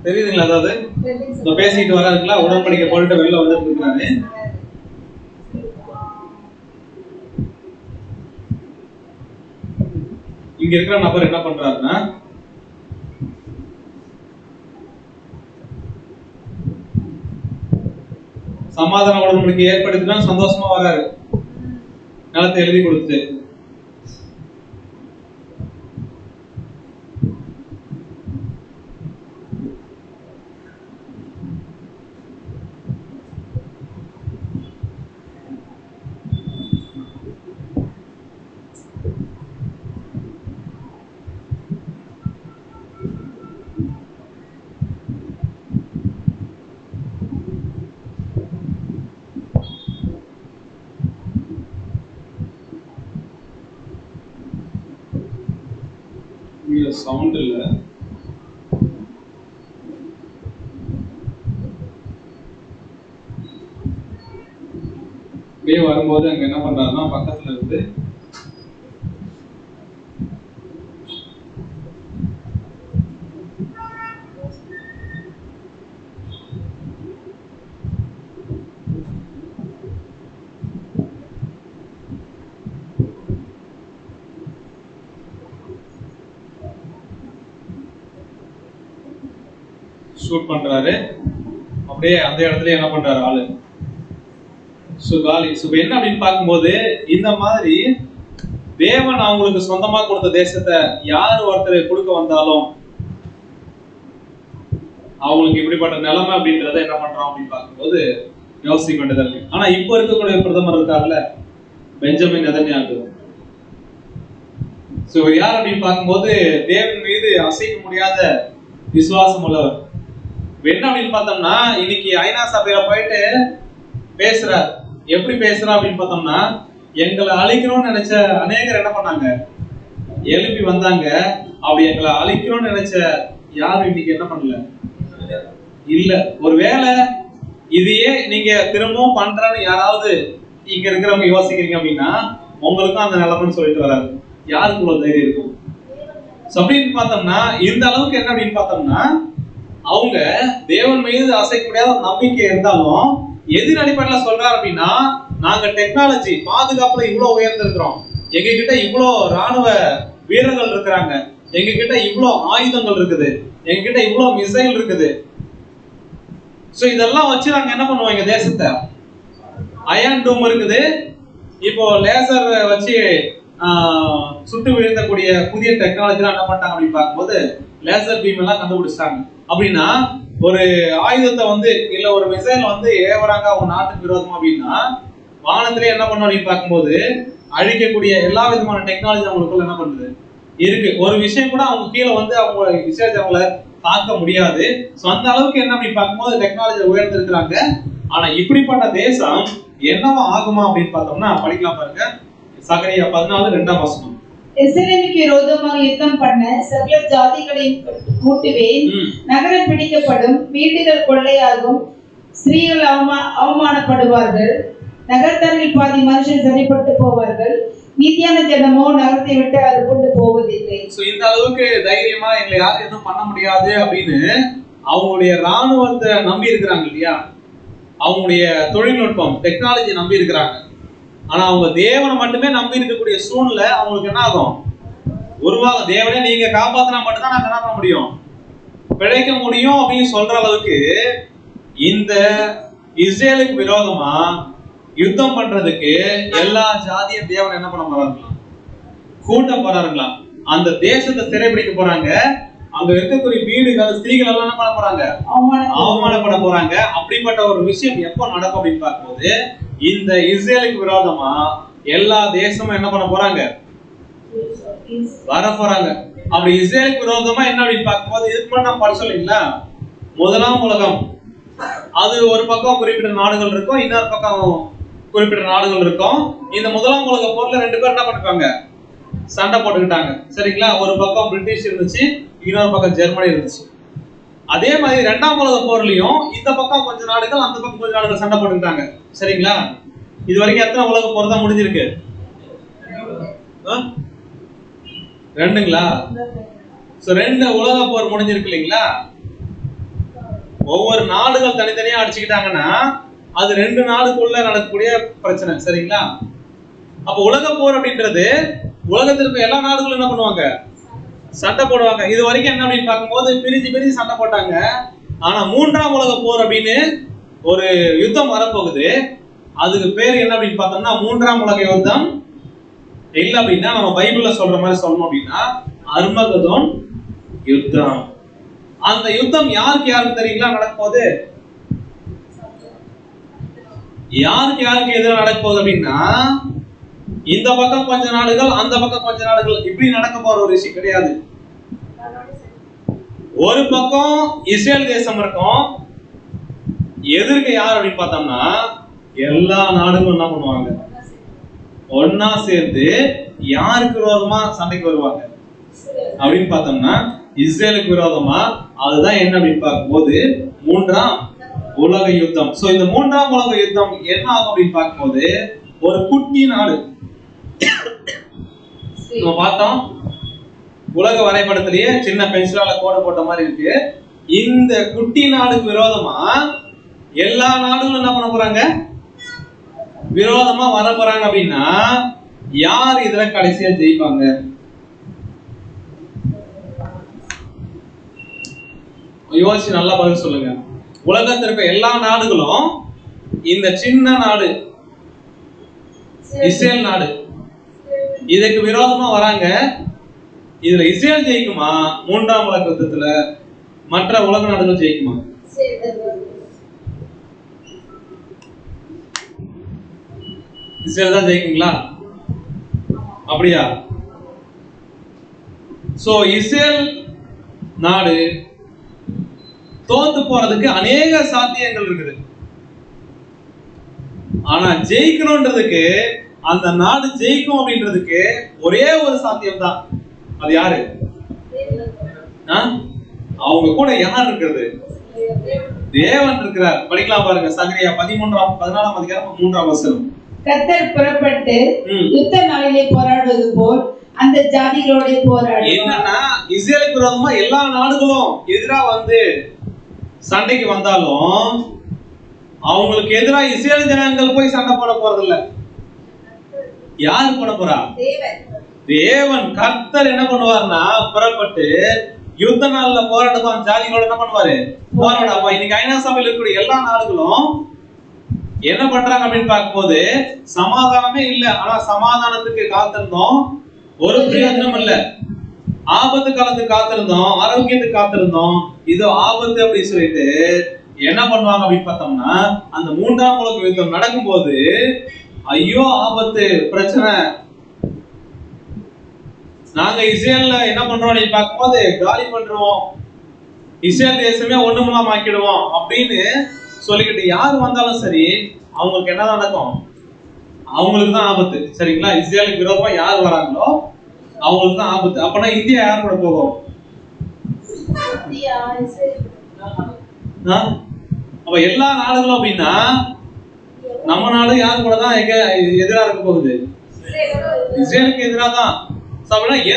தெரியுதுங்களா? அதாவது பேசிட்டு வராதுங்களா, உடன்படிக்கை போட்டு வெளில வந்துட்டு இருக்காரு. இங்க இருக்கிற நபர் என்ன பண்றாருன்னா, சமாதான உடன்படிக்கை ஏற்படுத்தினா சந்தோஷமா வராரு, நிலத்தை எழுதி கொடுத்து. சவுண்ட் இல்ல, அப்படியே வரும்போது அங்க என்ன பண்றாருன்னா பக்கத்துல இருந்து ஷூட் பண்றாரு. அப்படியே அந்த இடத்துல என்ன பண்றாரு ஆளு சுகாலி. என்ன அப்படின்னு பார்க்கும்போது இந்த மாதிரி தேவன் அவங்களுக்கு சொந்தமா கொடுத்த தேசத்தை யார் ஒருத்தர் கொடுக்க வந்தாலும் அவங்களுக்கு இப்படிப்பட்ட நிலைமை அப்படின்றத என்ன பண்றோம் அப்படின்னு பார்க்கும்போது யோசிக்க வேண்டியதா இருக்கு. ஆனா இப்ப இருக்கக்கூடிய பிரதமர் இருக்காருல்ல, பெஞ்சமின் நெதன்யாகு, யார் அப்படின்னு பார்க்கும்போது தேவன் மீது அசைக்க முடியாத விசுவாசம் உள்ளவர். என்ன அப்படின்னு பார்த்தோம்னா இன்னைக்கு ஐநா சபையில போயிட்டு பேசுறார். எப்படி பேசுறா அப்படின்னு பார்த்தோம்னா, எங்களை அழிக்கணும்னு நினைச்ச அநேகர் என்ன பண்ணாங்க, எழுப்பி வந்தாங்க. அப்படி எங்களை அழிக்கணும்னு நினைச்ச யாரும் இன்னைக்கு என்ன பண்ணல இல்ல. ஒருவேளை இதையே நீங்க திரும்பவும் பண்றன்னு யாராவது இங்க இருக்கிறவங்க யோசிக்கிறீங்க அப்படின்னா உங்களுக்கும் அந்த நிலைமைன்னு சொல்லிட்டு வராது. யாருக்கு இவ்வளவு தைரியம் இருக்கும்? அப்படின்னு பார்த்தோம்னா இந்த அளவுக்கு என்ன அப்படின்னு பார்த்தோம்னா அவங்க தேவன் மீது அசைக்கக்கூடிய நம்பிக்கை இருந்தாலும் எதிர் அடிப்படையில் சொல்றாரு அப்படின்னா, நாங்க டெக்னாலஜி பாதுகாப்புல இவ்வளவு உயர்ந்திருக்கிறோம், எங்க கிட்ட இவ்வளவு ராணுவ வீரர்கள் இருக்கிறாங்க, எங்க கிட்ட இவ்வளவு ஆயுதங்கள் இருக்குது, எங்க கிட்ட இவ்வளவு மிசைல் இருக்குது. சோ இதெல்லாம் வச்சு நாங்க என்ன பண்ணுவோம், எங்க தேசத்தை அயன் டூம் இருக்குது, இப்போ லேசர் வச்சு சுட்டு வீழ்த்தக்கூடிய புதிய டெக்னாலஜி என்ன பண்ணிட்டாங்க அப்படின்னு பார்க்கும்போது லேசர் பீம் எல்லாம் கண்டுபிடிச்சிட்டாங்க. அப்படின்னா ஒரு ஆயுதத்தை வந்து இல்ல ஒரு மிசைல் வந்து ஏவறாங்க அவங்க நாட்டுக்கு விரோதமா அப்படின்னா வானத்திலே என்ன பண்ணும் அப்படின்னு பார்க்கும்போது அழிக்கக்கூடிய எல்லா விதமான டெக்னாலஜி அவங்களுக்குள்ள என்ன பண்ணுது இருக்கு. ஒரு விஷயம் கூட அவங்க கீழே வந்து அவங்க விசேஷ அவங்கள தாக்க முடியாது. ஸோ அந்த அளவுக்கு என்ன அப்படின்னு பார்க்கும்போது டெக்னாலஜி உயர்ந்திருக்கிறாங்க. ஆனா இப்படிப்பட்ட தேசம் என்னவா ஆகுமா அப்படின்னு பார்த்தோம்னா படிக்கலாம் பாருங்க, சகரியா 14:2 எருசலேமுக்கு விரோதமாக யுத்தம் பண்ண சகல ஜாதிகளையும் கூட்டுவேன். நகரம் பிடிக்கப்படும், வீடுகள் கொள்ளையாகும், ஸ்திரீகள் அவமானப்படுவார்கள், நகரத்தாரில் பாதி மனுஷன் சரிப்பட்டு போவார்கள், மீதியான ஜனமோ நகரத்தை விட்டு அது கொண்டு போவதில்லை. இந்த அளவுக்கு தைரியமா எங்களை யாரும் எதுவும் பண்ண முடியாது அப்படின்னு அவங்களுடைய ராணுவத்தை நம்பி இருக்கிறாங்க இல்லையா, அவங்களுடைய தொழில்நுட்பம் டெக்னாலஜி நம்பி இருக்கிறாங்க. ஆனா அவங்க தேவனை மட்டுமே நம்பி இருக்கக்கூடிய சூழ்நிலை அவங்களுக்கு என்ன ஆகும், உருவாகும். தேவனே நீங்க காப்பாத்தினா மட்டும்தான் நாங்க என்ன பண்ண முடியும், பிழைக்க முடியும் அப்படின்னு சொல்ற அளவுக்கு இந்த இஸ்ரேலுக்கு விரோதமா யுத்தம் பண்றதுக்கு எல்லா ஜாதியும் தேவன் என்ன பண்ண போறாங்களாம், கூட்ட போறாருங்களாம். அந்த தேசத்தை சிறைபிடிக்க போறாங்க. அங்க இருக்கக்கூடிய வீடுகள் ஸ்திரீகள் எல்லாம் என்ன பண்ண போறாங்க, அவமானப்பட போறாங்க. அப்படிப்பட்ட ஒரு விஷயம் எப்போ நடக்கும் அப்படின்னு பார்க்கும்போது இந்த இஸ்ரேலுக்கு விரோதமா எல்லா தேசமும் என்ன பண்ண போறாங்க, வர போறாங்க. அப்படி இஸ்ரேலுக்கு விரோதமா என்ன அப்படின்னு பார்க்கும்போது இதுக்கு முன்னாடி நம்ம படிச்சோம் இல்லைங்களா, முதலாம் உலகம் அது ஒரு பக்கம் குறிப்பிட்ட நாடுகள் இருக்கும், இன்னொரு பக்கம் குறிப்பிட்ட நாடுகள் இருக்கும். இந்த முதலாம் உலக போர்ல 2 பேர் என்ன பண்ணிருப்பாங்க, சண்டை போட்டுக்கிட்டாங்க. சரிங்களா, ஒரு பக்கம் பிரிட்டிஷ் இருந்துச்சு, இன்னொரு பக்கம் ஜெர்மனி இருந்துச்சு. அதே மாதிரி 2ஆம் உலக போர்லயும் இந்த பக்கம் கொஞ்ச நாடுகள் அந்த பக்கம் கொஞ்ச நாடுகள் சண்டை போட்டுக்கிட்டாங்க. சரிங்களா, இது வரைக்கும் எத்தனை உலக போர் தான் முடிஞ்சிருக்கு, 2ங்களா? சோ 2 உலக போர் முடிஞ்சிருக்கு இல்லைங்களா. ஒவ்வொரு நாடுகள் தனித்தனியா அடிச்சுக்கிட்டாங்கன்னா அது 2 நாடுக்குள்ள நடக்கக்கூடிய பிரச்சனை. சரிங்களா, அப்ப உலக போர் அப்படின்றது உலகத்திற்கு எல்லா நாடுகளும் என்ன பண்ணுவாங்க, சண்டை போடுவாங்க. இது வரைக்கும் என்ன அப்படின்னு பார்க்கும்போது பிரிஞ்சு சண்டை போட்டாங்க. ஆனா 3ஆம் உலக போர் அப்படின்னு ஒரு யுத்தம் வரப்போகுது. அதுக்கு பேர் என்ன அப்படின்னு பார்த்தோம்னா 3ஆம் உலக யுத்தம் இல்ல அப்படின்னா நம்ம பைபிள்ல சொல்ற மாதிரி சொல்லணும் அப்படின்னா அர்மகதோன் யுத்தம். அந்த யுத்தம் யாருக்கு தெரியுங்களா நடக்க போகுது, யாருக்கு எதிராக நடக்க போகுது அப்படின்னா இந்த பக்கம் கொஞ்ச நாடுகள் அந்த பக்கம் கொஞ்ச நாடுகள் இப்படி நடக்க போற ஒரு விஷயம் கிடையாது. ஒரு பக்கம் இஸ்ரேல் தேசம் இருக்கும், எதிர்க்க யார் அப்படின்னு பார்த்தோம்னா எல்லா நாடுகளும் என்ன பண்ணுவாங்க, ஒன்னா சேர்ந்து யாருக்கு விரோதமா சண்டைக்கு வருவாங்க அப்படின்னு பார்த்தோம்னா இஸ்ரேலுக்கு விரோதமா. அதுதான் என்ன அப்படின்னு பார்க்கும்போது 3ஆம் உலக யுத்தம். சோ இந்த 3ஆம் உலக யுத்தம் என்ன ஆகும் அப்படின்னு பார்க்கும்போது ஒரு குட்டி நாடு நம்ம பார்த்தோம் உலக வரைபடத்திலேயே சின்ன பென்சிலால கோடு போட்ட மாதிரி இருக்கு. இந்த குட்டி நாடுக்கு விரோதமா எல்லா நாடுகளும் என்ன பண்ண போறாங்க, விரோதமா வர போறாங்க. அப்படின்னா யார் இதுல கடைசியா ஜெயிப்பாங்க, யோசிச்சு நல்லா பதில் சொல்லுங்க. உலகத்தில் இருக்க எல்லா நாடுகளும் இந்த சின்ன நாடு இஸ்ரேல் நாடு இதுக்கு விரோதமா வராங்க. இதுல இஸ்ரேல் ஜெயிக்குமா, 3ஆம் உலக யுத்தத்துல மற்ற உலக நாடுகள் ஜெயிக்குமா? இஸ்ரேல் தான் ஜெயிக்குங்களா? அப்படியா? சோ இஸ்ரேல் நாடு தோத்து போறதுக்கு அநேக சாத்தியங்கள் இருக்குது. ஆனா ஜெயிக்கணும்ன்றதுக்கு, அந்த நாடு ஜெயிக்கும் அப்படின்றதுக்கு ஒரே ஒரு சாத்தியம் தான். அது யாரு? அவங்க கூட யார் இருக்கிறது? தேவன் இருக்கிறார். படிக்கலாம் பாருங்க, சகரியா 14ஆம் அதிகாரம் 3ஆம் வசனம். கர்த்தர் புறப்பட்டு யுத்த நாளிலே போராடுவது போல் அந்த ஜாதிகளோட போராடு. என்னன்னா இஸ்ரேலுக்கு விரோதமா எல்லா நாடுகளும் எதிரா வந்து சண்டைக்கு வந்தாலும் அவங்களுக்கு எதிராக இஸ்ரேல் ஜனங்கள் போய் சண்டை போட போறது இல்ல. யாரு போட போறா? தேவன் கர்த்தர் என்ன பண்ணுவார்னா புறப்பட்டு யுத்த நாள்ல போராடுவான் ஜாதிகளோட என்ன பண்ணுவாரு போராடுவா. இன்னைக்கு ஐநா சபையில் இருக்கக்கூடிய எல்லா நாடுகளும் என்ன பண்றாங்க அப்படின்னு பார்க்கும்போது சமாதானமே இல்ல. ஆனா சமாதானத்துக்கு காத்திருந்தோம், ஒரு பிரயோஜனம் இல்ல. ஆபத்து காலத்துக்கு காத்திருந்தோம், ஆரோக்கியத்துக்கு காத்திருந்தோம், இது ஆபத்து அப்படின்னு சொல்லிட்டு என்ன பண்ணுவாங்க அப்படின்னு பார்த்தோம்னா அந்த மூன்றாம் உலக யுத்தம் நடக்கும்போது ஐயோ ஆபத்து பிரச்சனை, நாங்க இஸ்ரேல்ல என்ன பண்றோம் அப்படின்னு பார்க்கும்போது காலி பண்றோம், இஸ்ரேல் தேசமே ஒண்ணுமெல்லாம் ஆக்கிடுவோம் அப்படின்னு சொல்லிக்கிட்டு யாரு வந்தாலும் சரி அவங்களுக்கு என்ன நடக்கும்? அவங்களுக்கு தான் ஆபத்து. சரிங்களா? இஸ்ரேலுக்கு விரோதமா யார் வராங்களோ அவங்களுக்கு தான் ஆபத்து. அப்பனா இந்தியா யார் கூட போகும்? அப்ப எல்லா நாடுகளும் அப்படின்னா நம்ம நாடு யார் கூட தான் எதிராக இருக்க போகுது? இஸ்ரேலுக்கு எதிராக தான்.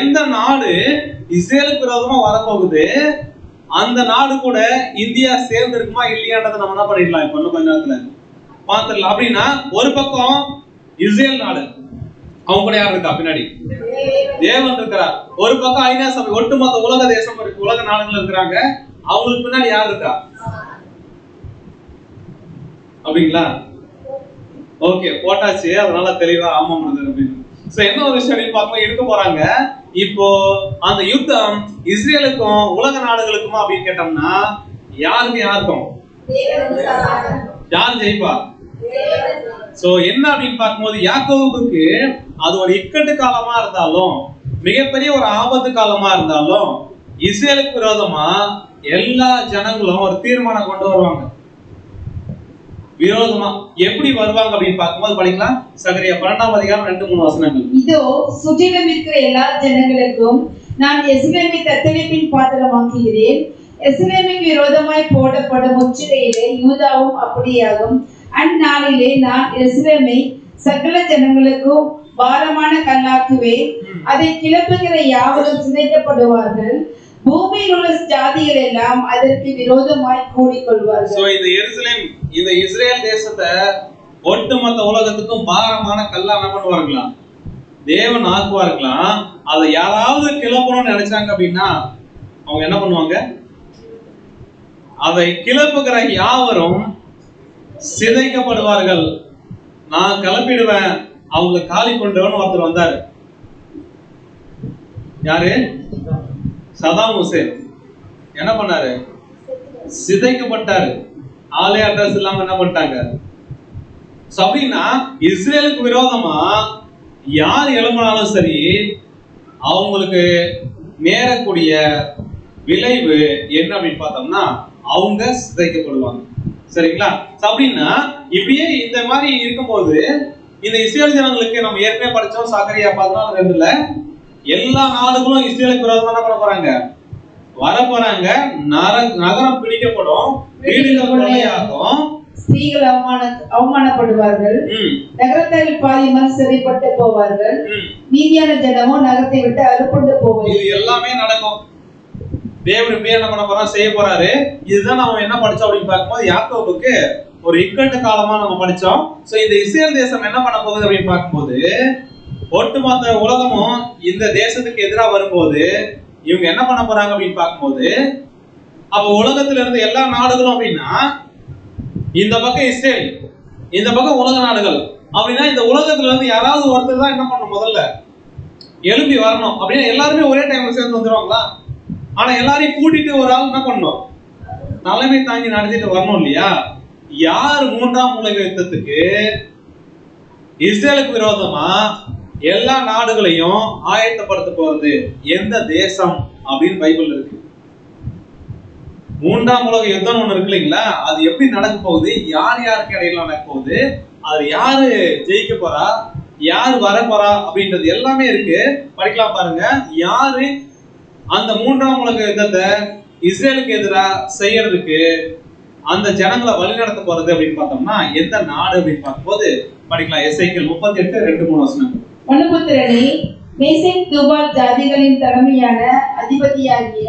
எந்த நாடு இஸ்ரேலுக்கு விரோதமா வரப்போகுது அந்த நாடு கூட இந்தியா சேர்ந்து இருக்குமா இல்லையான்றதை நம்ம என்ன பண்ணிடலாம் இப்ப இன்னும் கொஞ்ச நேரத்துல பாத்துடலாம். அப்படின்னா ஒரு பக்கம் இஸ்ரேல் நாடு, அவங்க கூட யார் இருக்கா? பின்னாடி தேவன் இருக்கிறார். ஒரு பக்கம் ஐநா சபை ஒட்டுமொத்த உலக தேசம் இருக்கு, உலக நாடுகள் இருக்கிறாங்க, அவங்களுக்கு பின்னாடி யார் இருக்கா? அப்படிங்களா? ஓகே, போட்டாச்சு. அதனால தெளிவா ஆமா அப்படின்னு. சோ என்ன ஒரு விஷயம் பார்க்க இருக்க போறாங்க. இப்போ அந்த யுத்தம் இஸ்ரேலுக்கும் உலக நாடுகளுக்குமா அப்படின்னு கேட்டோம்னா யாருக்கும் யார் ஜெயிப்பா? சோ என்ன அப்படின்னு பார்க்கும்போது யாக்கோபுக்கு அது ஒரு இக்கட்டு காலமா இருந்தாலும் மிகப்பெரிய ஒரு ஆபத்து காலமா இருந்தாலும் இஸ்ரேலுக்கு விரோதமா எல்லா ஜனங்களும் ஒரு தீர்மானம் கொண்டு வருவாங்க. விரோதமா எப்படி வருவாங்க அப்படின்னு பார்க்கும்போது படிக்கலாம். சகரியா 12ஆம் அதிகாரம் 2-3 வசனங்கள். இதோ சுற்றிலும் இருக்கிற எல்லா ஜனங்களுக்கும் நான் எருசலேமை தத்தளிப்பின் பாத்திரமாக்குகிறேன். எருசலேமுக்கு விரோதமாய் போடப்படும் முற்றுகையிலே யூதாவும் அப்படியாகும். அந்நாளிலே நான் எருசலேமை சகல ஜனங்களுக்கும் பாரமான கல்லாக்குவேன். அதை கிளப்புகிற யாவரும் சிதைக்கப்படுவார்கள். பூமியில் உள்ள ஜாதிகள் எல்லாம் அதற்கு விரோதமாய் கூடிக்கொள்வார்கள். சோ இந்த எருசலேம், இந்த இஸ்ரேல் தேசத்தை ஒட்டுமொத்த உலகத்துக்கும் பாரமான கல்லா என்ன பண்ணுவார்களா? தேவன் ஆக்குவார்களாம். அதை யாராவது கிளப்பணும்னு நினைச்சாங்க அப்படின்னா அவங்க என்ன பண்ணுவாங்க? அதை கிளப்புகிற யாவரும் சிதைக்கப்படுவார்கள். நான் கிளப்பிடுவேன், அவங்களை காலி கொண்டவன் ஒருத்தர் வந்தாரு. யாரு? Saddam Hussein. என்ன பண்ணாரு? சிதைக்கப்பட்டாரு. ஆளே அட்ரஸ் இல்லாம என்ன பண்ணிட்டாங்க? அப்படின்னா இஸ்ரேலுக்கு விரோதமா யார் எழுப்பினாலும் சரி அவங்களுக்கு நேரக்கூடிய விளைவு என்ன அப்படின்னு பார்த்தோம்னா அவங்க சிதைக்கப்படுவாங்க. சரிங்களா? அப்படின்னா இப்படியே இந்த மாதிரி இருக்கும்போது இந்த இஸ்ரேல் ஜனங்களுக்கு நம்ம ஏற்கனவே படிச்சோம் சகரியா 14:2 எல்லா நாடுகளும் இஸ்ரேலுக்கு விரோதமா என்ன பண்ண போறாங்க? வர போறாங்க. நகரம் பிடிக்கப்படும், வீடுகள் கொள்ளையாகும், ஸ்திரீகள் அவமானப்படுவார்கள், நகரத்தில் பாதி மண் சிறைப்பட்டு போவார்கள், மீதியான ஜனமோ நகரத்தை விட்டு அறுப்புண்டு போவார்கள். இது எல்லாமே நடக்கும். தேவன் இப்படியே என்ன பண்ண போறான்? செய்ய போறாரு. இதுதான் நம்ம என்ன படிச்சோம் அப்படின்னு பார்க்கும்போது யாக்கோபுக்கு ஒரு இக்கட்டு காலமா நம்ம படிச்சோம். சோ இந்த இஸ்ரேல் தேசம் என்ன பண்ண போகுது அப்படின்னு பார்க்கும்போது ஒட்டுமொத்த உலகமும் இந்த தேசத்துக்கு எதிராக வரும்போது இவங்க என்ன பண்ண போறாங்க அப்படின்னு பார்க்கும்போது அப்ப உலகத்துல இருந்து எல்லா நாடுகளும் அப்படின்னா இந்த பக்கம் இஸ்ரேல், இந்த பக்கம் உலக நாடுகள் அப்படின்னா இந்த உலகத்துல இருந்து யாராவது ஒருத்தர் தான் என்ன பண்ணணும்? முதல்ல எழுப்பி வரணும். அப்படின்னா எல்லாருமே ஒரே டைம்ல சேர்ந்து வந்துருவாங்களா? ஆனா எல்லாரையும் கூட்டிட்டு ஒரு ஆள் என்ன பண்ணணும்? தலைமை தாங்கி நடத்திட்டு வரணும் இல்லையா? யார் மூன்றாம் உலக யுத்தத்துக்கு இஸ்ரேலுக்கு விரோதமா எல்லா நாடுகளையும் ஆயத்தப்படுத்த போறது எந்த தேசம் அப்படின்னு பைபிள் இருக்கு. மூன்றாம் உலக யுத்தம் ஒண்ணு இருக்கு இல்லைங்களா? அது எப்படி நடக்க போகுது, யார் யாருக்கு இடையில நடக்க போகுது, அது யாரு ஜெயிக்க போறா, யாரு வர போறா அப்படின்றது எல்லாமே இருக்கு. படிக்கலாம் பாருங்க. யாரு அந்த மூன்றாம் உலக யுத்தத்தை இஸ்ரேலுக்கு எதிராக செய்யறதுக்கு அந்த ஜனங்களை வழிநடத்த போறது அப்படின்னு பார்த்தோம்னா எந்த நாடு அப்படின்னு பார்க்கும்போது படிக்கலாம். எசேக்கியேல் 38:2-3 வசனங்கள். மனுபுத்திரனே, மேசேக் தூபால் ஜாதிகளின் தலைமையான அதிபதியாகிய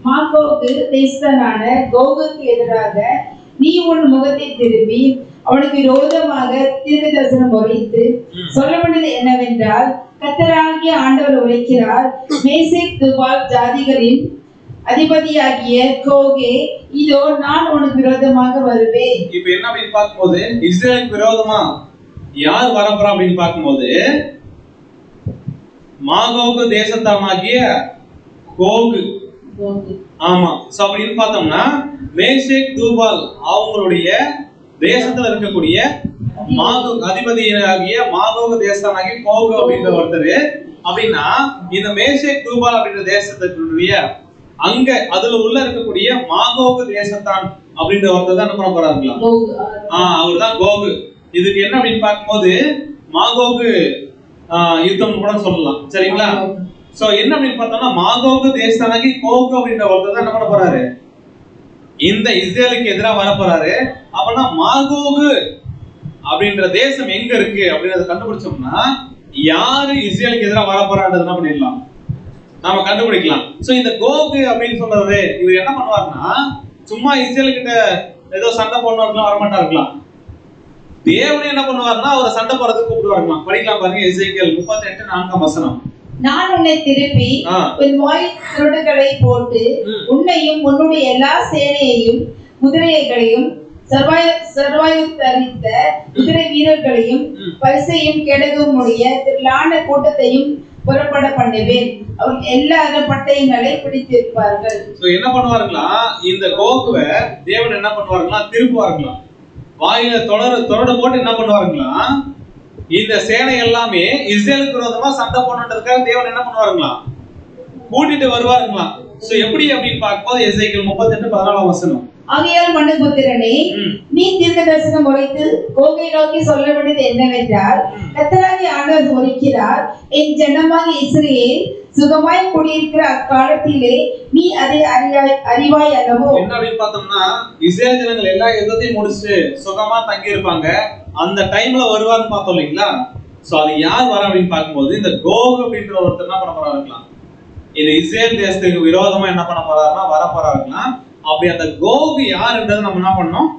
மாகோகு தேசனான கோகுக்கு எதிராக நீ உன் முகத்தை திரும்பி அவனுக்கு விரோதமாக தீர்க்க தரிசனம் உரைத்து சொல்ல வேண்டியது என்னவென்றால், கர்த்தராகிய ஆண்டவர் உரைக்கிறார், மேசேக் துபால் ஜாதிகளின் அதிபதியாகிய கோகே, இதோ நான் உனக்கு விரோதமாக வருவேன். இப்ப என்ன அப்படின்னு பார்க்கும்போது இஸ்ரேலுக்கு விரோதமா யார் வரப்போறா அப்படின்னு பார்க்கும்போது மாகோகு தேசத்தானாகிய கோகு. ஆமா. சோ அப்படின்னு பார்த்தோம்னா மேசேக் தூபால் அவங்களுடைய தேசத்துல இருக்கக்கூடிய மாகோக் அதிபதியாகிய மாகோகு தேசத்தானாகிய கோகு அப்படின்ற ஒருத்தர். அப்படின்னா இந்த மேசேக் தூபால் அப்படின்ற தேசத்துக்குரிய அங்க அதுல உள்ள இருக்கக்கூடிய மாகோகு தேசத்தான் அப்படின்ற ஒருத்தர் தான் என்ன பண்ண போறாங்களா? அவர் தான் கோகு. இதுக்கு என்ன அப்படின்னு பார்க்கும்போது மாகோகு யுத்தம் கூட சொல்லலாம். சரிங்களா? சோ என்ன அப்படின்னு பார்த்தோம்னா மாகோகு தேசத்தானாகி கோகு அப்படின்ற ஒருத்தர் தான் என்ன பண்ண போறாரு? இந்த இஸ்ரேலுக்கு எதிராக வர போறாரு. அப்படின்னா மாகோகு அப்படின்ற தேசம் எங்க இருக்கு அப்படின்றத கண்டுபிடிச்சோம்னா யாரு இஸ்ரேலுக்கு எதிராக வர போறான்றது என்ன பண்ணிடலாம், நாம கண்டுபிடிக்கலாம். சோ இந்த கோகு அப்படின்னு சொல்றது இவர் என்ன பண்ணுவாருன்னா சும்மா இஸ்ரேல் கிட்ட ஏதோ சண்டை போடணும் வரமாட்டாருக்கலாம். தேவனே என்ன பண்ணுவாருன்னா அவரை சண்டை போறதுக்கு கூப்பிடுவாருக்கலாம். படிக்கலாம் பாருங்க, எசேக்கியேல் 38:4. நான் உன்னை திருப்பி உன் வாய் சுருடுகளை போட்டு உன்னையும் உன்னுடைய எல்லா சேனையையும் குதிரைகளையும் சர்வாயுத்தரித்த குதிரை வீரர்களையும் பரிசையும் கெடகும் உடைய திரளான கூட்டத்தையும் புறப்பட பண்ணுவேன். அவர் எல்லாரும் பட்டயங்களை பிடித்திருப்பார்கள். என்ன பண்ணுவாருங்களா, இந்த கோகுவை தேவன் என்ன பண்ணுவாருங்களா திருப்புவாருங்களா. வாயில தொடர்ந்து போட்டு என்ன பண்ணுவாருங்களா, இந்த சேனை எல்லாமே இஸ்ரேலுக்கு விரோதமா சண்டை போடணுன்றதுக்காக தேவன் என்ன பண்ணுவாருங்களா கூட்டிட்டு வருவாருங்களா. சோ எப்படி அப்படின்னு பார்க்கும்போது எசேக்கியேல் 38:14. ஆகையால் மனுபுத்திரனே, நீ தீர்க்க தரிசனம் உரைத்து கோகை நோக்கி சொல்ல வேண்டியது என்னவென்றால், கர்த்தராகிய ஆண்டவர் உரைக்கிறார், என் ஜனமாகிய இஸ்ரவேல் சுகமாய் குடியிருக்கிற அக்காலத்திலே நீ அதை அறிவாய் அல்லவோ. என்ன அப்படின்னு பார்த்தோம்னா இஸ்ரேல் ஜனங்கள் எல்லா யுத்தத்தையும் முடிச்சு சுகமா தங்கி இருப்பாங்க. அந்த டைம்ல வருவான்னு பார்த்தோம் இல்லைங்களா. சோ அது யார் வர அப்படின்னு பார்க்கும்போது இந்த கோகு அப்படின்ற ஒருத்தர் என்ன பண்ண போறாருக்கலாம், இந்த இஸ்ரேல் தேசத்துக்கு விரோதமா என்ன பண்ண போறாருன்னா வர போறாருக்கலாம். அப்படி அந்த கோகு யாருன்றதை நம்ம என்ன பண்ணணும்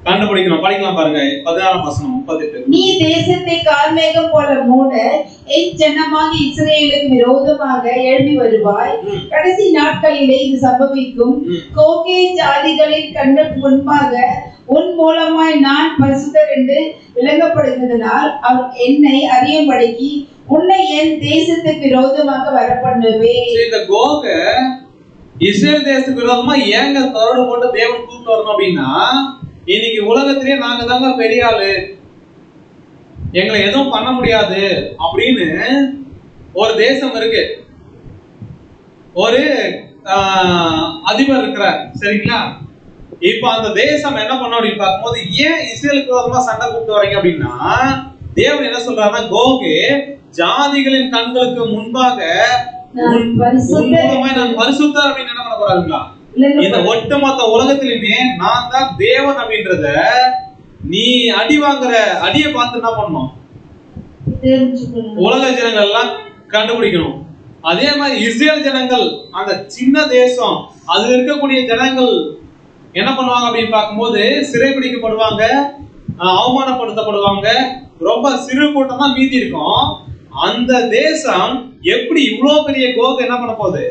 கண்டுபிடிக்கணும். படிக்கலாம் பாருங்க 16:38. நீ தேசத்தை கார்மேகம் போல மூட என் ஜனமாகிய இஸ்ரவேலுக்கு விரோதமாக எழும்பி வருவாய். கடைசி நாட்களிலே இது சம்பவிக்கும். கோகே ஜாதிகளின் கண்ணுக்கு முன்பாக உன் மூலமாய் நான் பரிசுத்தர் என்று விளங்கப்படுகிறதுனால் அவர் என்னை அறியும்படிக்கு உன்னை என் தேசத்துக்கு விரோதமாக வர பண்ணுவேன். இந்த கோக இஸ்ரேல் தேசத்துக்கு விரோதமா ஏங்க தொடர்பு போட்டு தேவன் கூப்பிட்டு வரணும் அப்படின்னா, இன்னைக்கு உலகத்திலேயே நாங்க தாங்க பெரிய ஆளு, எங்களை எதுவும் பண்ண முடியாது அப்படின்னு ஒரு தேசம் இருக்கு, ஒரு அதிபர் இருக்கிறார். சரிங்களா? இப்ப அந்த தேசம் என்ன பண்ண அப்படின்னு பார்க்கும்போது ஏன் இஸ்ரேலுக்கு விரோதமா சண்டை கூப்பிட்டு வரீங்க அப்படின்னா, தேவன் என்ன சொல்றாருன்னா கோகு ஜாதிகளின் கண்களுக்கு முன்பாக நான் பரிசுத்தர் அப்படின்னு என்ன பண்ண போறாருங்களா, இந்த ஒட்டுமொத்த உலகத்திலுமே நான் தான் தேவன் அப்படின்றத நீ அடி வாங்குற அடியை பார்த்து என்ன பண்ணணும், உலக ஜனங்கள் எல்லாம் கண்டுபிடிக்கணும். அதே மாதிரி இஸ்ரேல் ஜனங்கள் அந்த சின்ன தேசம் அதுல இருக்கக்கூடிய ஜனங்கள் என்ன பண்ணுவாங்க அப்படின்னு பார்க்கும்போது சிறைபிடிக்கப்படுவாங்க, அவமானப்படுத்தப்படுவாங்க. ரொம்ப சிறு கூட்டம் தான் மீதி இருக்கும். அந்த தேசம் எப்படி இவ்வளவு பெரிய கோகு என்ன பண்ண போகுது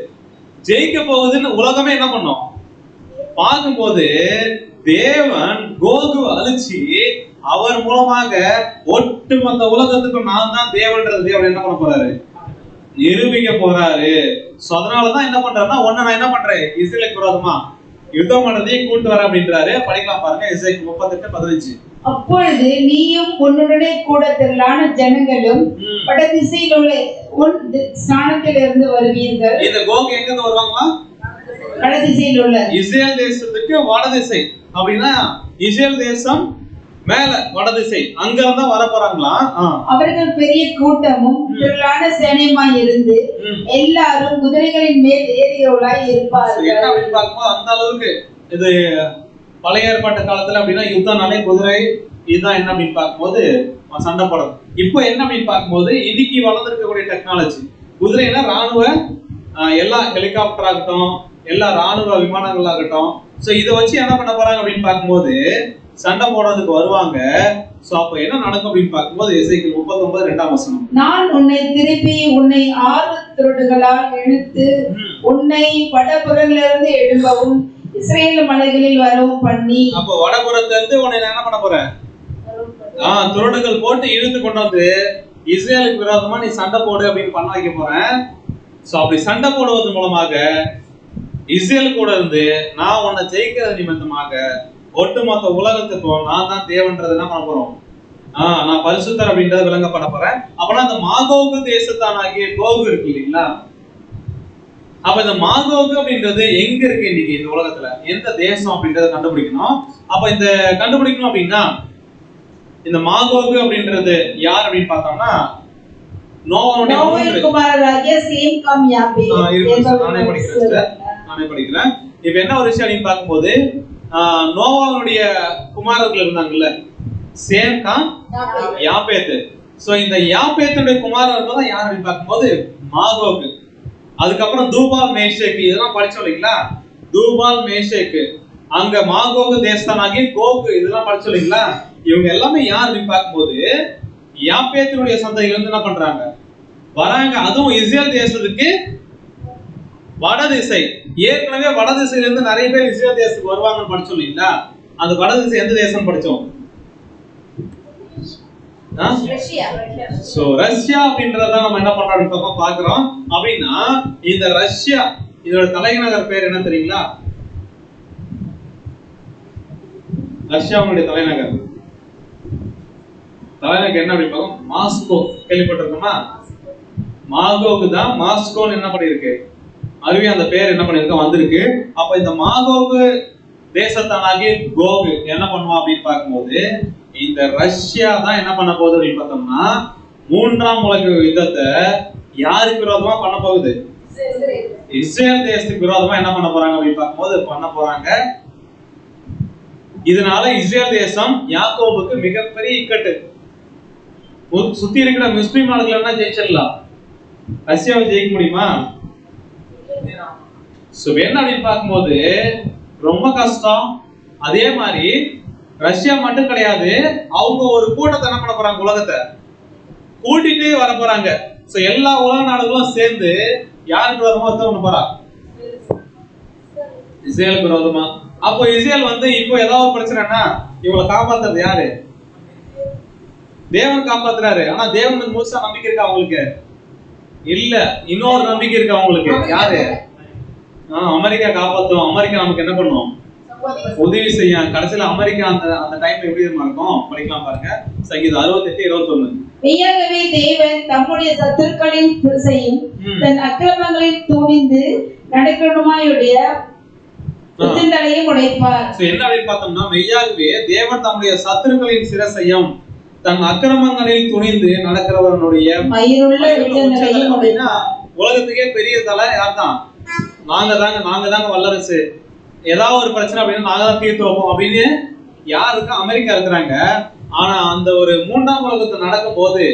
ஜெயிக்க போகுதுன்னு உலகமே என்ன பண்ணும் பார்க்கும்போது தேவன் கோகு அழிச்சு அவர் மூலமாக ஒட்டுமொத்த உலகத்துக்கு நான் தான் தேவன்றது தேவன் என்ன பண்ண போறாரு நிரூபிக்க போறாரு. சோ அதனாலதான் என்ன பண்றாருன்னா ஒண்ணு நான் என்ன பண்றேன் இஸ்ரேலுக்கு விரோதமா யுத்தம் பண்றதையும் கூட்டு வர அப்படின்றாரு. படிக்கலாம் பாருங்க எசேக்கியேல் 38:15. அப்பொழுது நீயும் உன்னுடனே கூட திரளான ஜனங்களும் வடதிசையில் உள்ள உன் ஸ்தானத்திலிருந்து வருவீர்கள். இந்த கோகு எங்க இருந்து வருவாங்களா, வடதிசையில் உள்ள இஸ்ரேல் தேசத்துக்கு வடதிசை. அப்படின்னா இஸ்ரேல் தேசம் மேல வடதிசை அங்க இருந்தா வர போறாங்களா. அவர்கள் பெரிய கூட்டமும் திரளான சேனையுமாய் இருந்து எல்லாரும் குதிரைகளின் மேல் ஏறியவர்களாய் இருப்பார்கள். என்ன அப்படின்னு பார்க்கும்போது அந்த அளவுக்கு இது பழைய ஏற்பாட்டு காலத்துல அப்படின்னா யுத்தம்னாலே குதிரை இதுதான் என்ன அப்படின்னு பார்க்கும்போது சண்டை போடுறது. இப்போ என்ன அப்படின்னு பார்க்கும்போது இன்னைக்கு வளர்ந்துருக்கக்கூடிய டெக்னாலஜி குதிரைனா ராணுவ எல்லா ஹெலிகாப்டர் ஆகட்டும் எல்லா ராணுவ விமானங்களாகட்டும். சோ இதை வச்சு என்ன பண்ண போறாங்க அப்படின்னு பார்க்கும்போது சண்டை போடுறதுக்கு வருவாங்க. சோ அப்ப என்ன நடக்கும் அப்படின்னு பார்க்கும்போது எசேக்கியேல் 39:2 நான் உன்னை திருப்பி உன்னை 6 திருடுகளால் இழுத்து உன்னை வடபுறத்திலிருந்து எழும்பவும் இஸ்ரேல் மலைகளில் வரவும் பண்ணி. அப்ப வடபுறத்துல இருந்து உன்னை என்ன பண்ண போறேன்? துருடுகள் போட்டு இழுத்து கொண்டு வந்து இஸ்ரேலுக்கு விரோதமா நீ சண்டை போடு அப்படின்னு பண்ண வைக்க போறேன். சோ அப்படி சண்டை போடுவது மூலமாக இஸ்ரேல் கூட இருந்து நான் உன்னை ஜெயிக்கிறது நிமித்தமாக ஒட்டுமொத்த உலகத்துக்கும் நான் தான் தேவன்றது என்ன பண்ண போறோம்? நான் பரிசுத்தர் அப்படின்றத விளங்க பண்ண போறேன். அப்பனா அந்த மாகோகு தேசத்தானாகிய கோகு இருக்கு இல்லைங்களா? அப்ப இந்த மாகோகு அப்படின்றது எங்க இருக்கு இன்னைக்கு இந்த உலகத்துல, எந்த தேசம் அப்படின்றத கண்டுபிடிக்கணும். அப்ப இந்த கண்டுபிடிக்கணும் அப்படின்னா இந்த மாகோகு அப்படின்றது யார் அப்படின்னு பார்த்தோம்னா நோவாவுடைய குமாரராகிய சேம் கம் யாபேத். நானே படிக்கிறேன். இப்ப என்ன ஒரு விஷயம் அப்படின்னு பார்க்கும்போது நோவாவுடைய குமாரர்கள் இருந்தாங்கல்ல, சேம் கம் யாபேத். சோ இந்த யாபேத்துடைய குமாரர்கள் தான் யார் அப்படின்னு பார்க்கும்போது மாகோகு. அதுக்கப்புறம் தூபால் மேஷேக் இதெல்லாம் படிச்சோம் இல்லைங்களா? தூபால் மேஷேக், அங்க மாகோகு தேசத்தானாகிய கோகு இதெல்லாம் படிச்சோம் இல்லைங்களா? இவங்க எல்லாமே யார் அப்படின்னு பார்க்கும்போது யாபேத்தினுடைய சந்ததிகள் வந்து என்ன பண்றாங்க வராங்க. அதுவும் இஸ்ரேல் தேசத்துக்கு வடதிசை. ஏற்கனவே வடதிசையில இருந்து நிறைய பேர் இஸ்ரேல் தேசத்துக்கு வருவாங்கன்னு படிச்சோம் இல்லைங்களா? அந்த வடதிசை எந்த தேசம் படிச்சோம்? ரஷ்யா அப்படின்றத நம்ம என்ன பண்றோம் பாக்குறோம். அப்படின்னா இந்த ரஷ்யா இதோட தலைநகர் பேர் என்ன தெரியுங்களா? ரஷ்யாவுடைய தலைநகர் என்ன அப்படி பார்க்கும்? மாஸ்கோ. கேள்விப்பட்டிருக்கோமா? மாகோகு தான் மாஸ்கோன்னு என்ன பண்ணிருக்கு அருவி அந்த பேர் என்ன பண்ணிருக்க வந்திருக்கு. அப்ப இந்த மாகோகு தேசத்தானாகிய கோகு என்ன பண்ணுவா அப்படின்னு பார்க்கும்போது இந்த ரஷ்யா தான் என்ன பண்ண போகுது அப்படின்னு பார்த்தோம்னா 3ஆம் உலக யுத்தத்தை யாருக்கு விரோதமா பண்ண போகுது? இஸ்ரேல் தேசத்துக்கு விரோதமா என்ன பண்ண போறாங்க அப்படின்னு பார்க்கும்போது பண்ண போறாங்க. இதனால இஸ்ரேல் தேசம் யாக்கோபுக்கு மிகப்பெரிய இக்கட்டு. சுத்தி இருக்கிற முஸ்லிம் நாடுகள் என்ன ஜெயிச்சிடலாம், ரஷ்யாவை ஜெயிக்க முடியுமா? என்ன அப்படின்னு பார்க்கும்போது ரொம்ப கஷ்டம். அதே மாதிரி ரஷ்யா மட்டும் கிடையாது, அவங்க ஒரு கூட்டத்தை என்ன பண்ண போறாங்க, உலகத்தை கூட்டிட்டு வர போறாங்க. எல்லா உலக நாடுகளும் சேர்ந்து யாருக்கு விரோதமா பண்ண போறா? இஸ்ரேலுக்கு விரோதமா. அப்போ இஸ்ரேல் வந்து இப்போ ஏதாவது பிரச்சனைனா இவங்களை காப்பாத்துறது யாரு? தேவன் காப்பாத்துறாரு. ஆனா தேவனுக்கு முழுசா நம்பிக்கை இருக்கா அவங்களுக்கு? இல்ல. இன்னொரு நம்பிக்கை இருக்கு அவங்களுக்கு. யாரு? அமெரிக்கா காப்பாத்தும். அமெரிக்கா நமக்கு என்ன பண்ணும்? உதவி செய்யும். கடைசியில அமெரிக்கா அந்த டைம்ல எப்படி இருக்கும் படிக்கலாம் பாருங்க. சங்கீதம் 68:21. மெய்யாகவே தேவன் தம்முடைய சத்துருக்களின் சிரசையும் தன் அக்கிரமங்களில் துணிந்து நடக்கிறவனுமாயுடைய புத்திரங்களையும் உடைப்பார். என்ன அப்படின்னு பார்த்தோம்னா மெய்யாகவே தேவன் தம்முடைய சத்துருக்களின் சிரசையும் தன் அக்கிரமங்களில் துணிந்து நடக்கிறவனுடைய மயிருள்ள உச்சங்களையும் உடைப்பார். உலகத்துக்கே பெரிய தலை யார் தான்? நாங்க தாங்க வல்லரசு. ஏதாவது ஒரு பிரச்சனை அப்படின்னா நாங்க தான் தீர்த்து வைப்போம் அப்படின்னு யாருக்கு? அமெரிக்கா இருக்கிறாங்க. ஆனா அந்த ஒரு 3ஆம் உலகத்தை நடக்கும் போது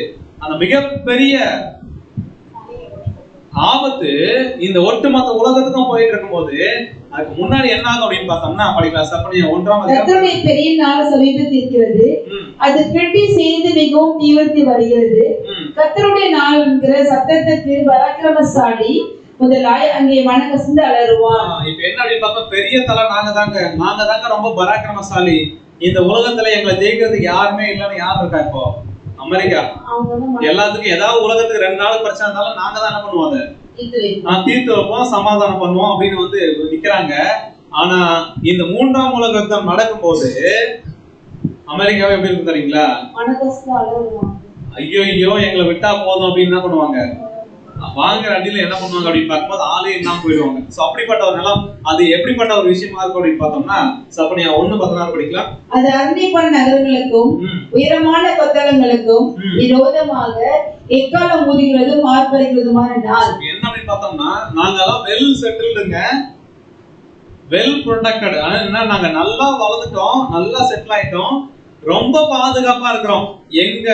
அந்த மிகப்பெரிய ஆபத்து இந்த ஒட்டுமொத்த உலகத்துக்கும் போயிட்டு இருக்கும் போது அதுக்கு முன்னாடி என்ன ஆகும் அப்படின்னு பார்த்தோம்னா படிக்கலாம். சப்பனியா 1ஆம் கர்த்தருடைய பெரிய நாள் சமீபத்தில் இருக்கிறது, அது கெட்டி செய்து மிகவும் தீவிரத்தி வருகிறது. கர்த்தருடைய நாள் என்கிற சத்தத்துக்கு பராக்கிரமசாலி முதலாய் அங்கே மனகசந்து அலறுவான். இப்ப என்ன அப்படின்னு பார்த்தா பெரிய தலை நாங்க தாங்க ரொம்ப பராக்கிரமசாலி. இந்த உலகத்துல எங்களை ஜெயிக்கிறதுக்கு யாருமே இல்லைன்னு யார் இருக்கா? இப்போ அமெரிக்கா. எல்லாத்துக்கும் ஏதாவது உலகத்துக்கு 2 நாள் பிரச்சனை இருந்தாலும் நாங்க தான் என்ன பண்ணுவோம், அதை தீர்த்து வைப்போம், சமாதானம் பண்ணுவோம் அப்படின்னு வந்து நிக்கிறாங்க. ஆனா இந்த 3ஆம் உலக யுத்தம் நடக்கும் போது அமெரிக்காவே எப்படி இருக்கு தெரியுங்களா? ஐயோ எங்களை விட்டா போதும் அப்படின்னு என்ன பண்ணுவாங்க, வாங்குற அடியில என்ன பண்ணுவாங்க அப்படின்னு பார்க்கும்போது ஆளே இல்லாம போயிடுவாங்க. சோ அப்படிப்பட்ட ஒரு நிலம். அது எப்படிப்பட்ட ஒரு விஷயமா இருக்கும் அப்படின்னு பார்த்தோம்னா சப்பனியா 1:16 படிக்கலாம். அது அன்னிப்பன் நகரங்களுக்கும் உயரமான கொத்தளங்களுக்கும் விரோதமாக எக்காலம் ஊதுகிறதும் ஆர்ப்பரிக்கிறதுமான நாள். என்ன அப்படின்னு பார்த்தோம்னா நாங்க எல்லாம் வெல் செட்டில்டுங்க, வெல் ப்ரொடெக்டட். ஆனா நாங்க நல்லா வளர்ந்துட்டோம், நல்லா செட்டில் ஆயிட்டோம், ரொம்ப பாதுகாப்பா இருக்கிறோம். எங்க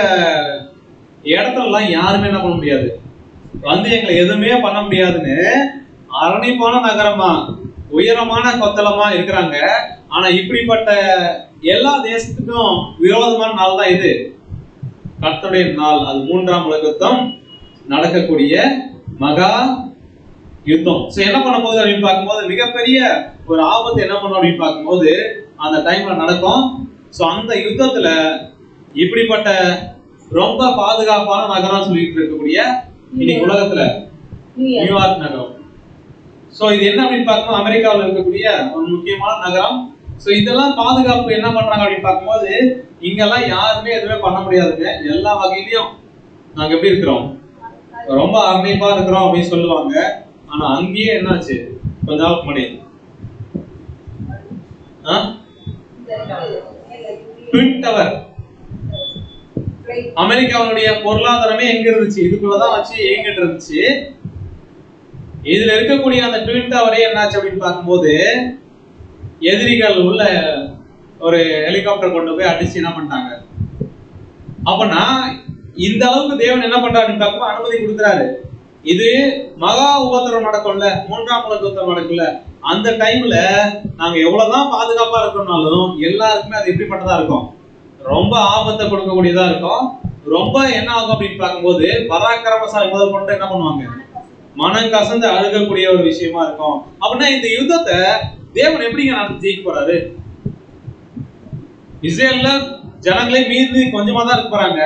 இடத்துல எல்லாம் யாருமே என்ன பண்ண முடியாது, வந்து எங்களை எதுவுமே பண்ண முடியாதுன்னு அரணிப்பான நகரமா உயரமான கொத்தளமா இருக்கிறாங்க. ஆனா இப்படிப்பட்ட எல்லா தேசத்துக்கும் விரோதமான நாள் தான் இது, கர்த்தருடைய நாள். அது 3ஆம் உலக யுத்தம் நடக்கக்கூடிய மகா யுத்தம். என்ன பண்ண போகுது அப்படின்னு பார்க்கும்போது, மிகப்பெரிய ஒரு ஆபத்து என்ன பண்ணும் அப்படின்னு பார்க்கும்போது அந்த டைம்ல நடக்கும். அந்த யுத்தத்துல இப்படிப்பட்ட ரொம்ப பாதுகாப்பான நகரம் சொல்லிட்டு இருக்கக்கூடிய இன்னைக்கு உலகத்துல நியூயார்க் நகரம். இது என்ன அப்படின்னு பார்க்கும்போது அமெரிக்காவில் இருக்கக்கூடிய ஒரு முக்கியமான நகரம். இதெல்லாம் பாதுகாப்பு என்ன பண்றாங்க அப்படின்னு பார்க்கும்போது, இங்கெல்லாம் யாருமே எதுவுமே பண்ண முடியாதுங்க. எல்லா வகையிலையும் நாங்க எப்படி இருக்கிறோம், ரொம்ப அரணைப்பா இருக்கிறோம் அப்படின்னு சொல்லுவாங்க. ஆனா அங்கேயே என்னாச்சு, கொஞ்ச நாளுக்கு முன்னாடி ட்வின் டவர், அமெரிக்காவுடைய பொருளாதாரமே எங்க இருந்துச்சு, இதுக்குள்ளதான் வச்சு இயங்கிட்டு இருந்துச்சு. இதுல இருக்கக்கூடிய அந்த ட்வின் டவரே என்னாச்சு அப்படின்னு பார்க்கும்போது, எதிரிகள் உள்ள ஒரு ஹெலிகாப்டர் கொண்டு போய் அடிச்சு என்ன பண்ணிட்டாங்க. அப்பனா இந்த அளவுக்கு தேவன் என்ன பண்றாரு அப்படின்னு பார்க்கும்போது அனுமதி கொடுக்குறாரு. இது மகா உபத்திரம் நடக்கும்ல, 3ஆம் உலக யுத்தம் நடக்கும்ல, அந்த டைம்ல நாங்க எவ்வளவுதான் பாதுகாப்பா இருக்கணும்னாலும் எல்லாருக்குமே அது எப்படிப்பட்டதா இருக்கும், ரொம்ப ஆபத்தை கொடுக்கக்கூடியதா இருக்கும். ரொம்ப என்ன ஆகும் அப்படின்னு பார்க்கும்போது பராக்கிரமசாலி முதல் கொண்டு என்ன பண்ணுவாங்க, மனம் கசந்து அழுகக்கூடிய ஒரு விஷயமா இருக்கும். அப்படின்னா இந்த யுத்தத்தை தேவன் எப்படிங்க நடத்தி ஜெயிக்க போறாரு? இஸ்ரேல்ல ஜனங்களே மீது கொஞ்சமா தான் இருக்க போறாங்க.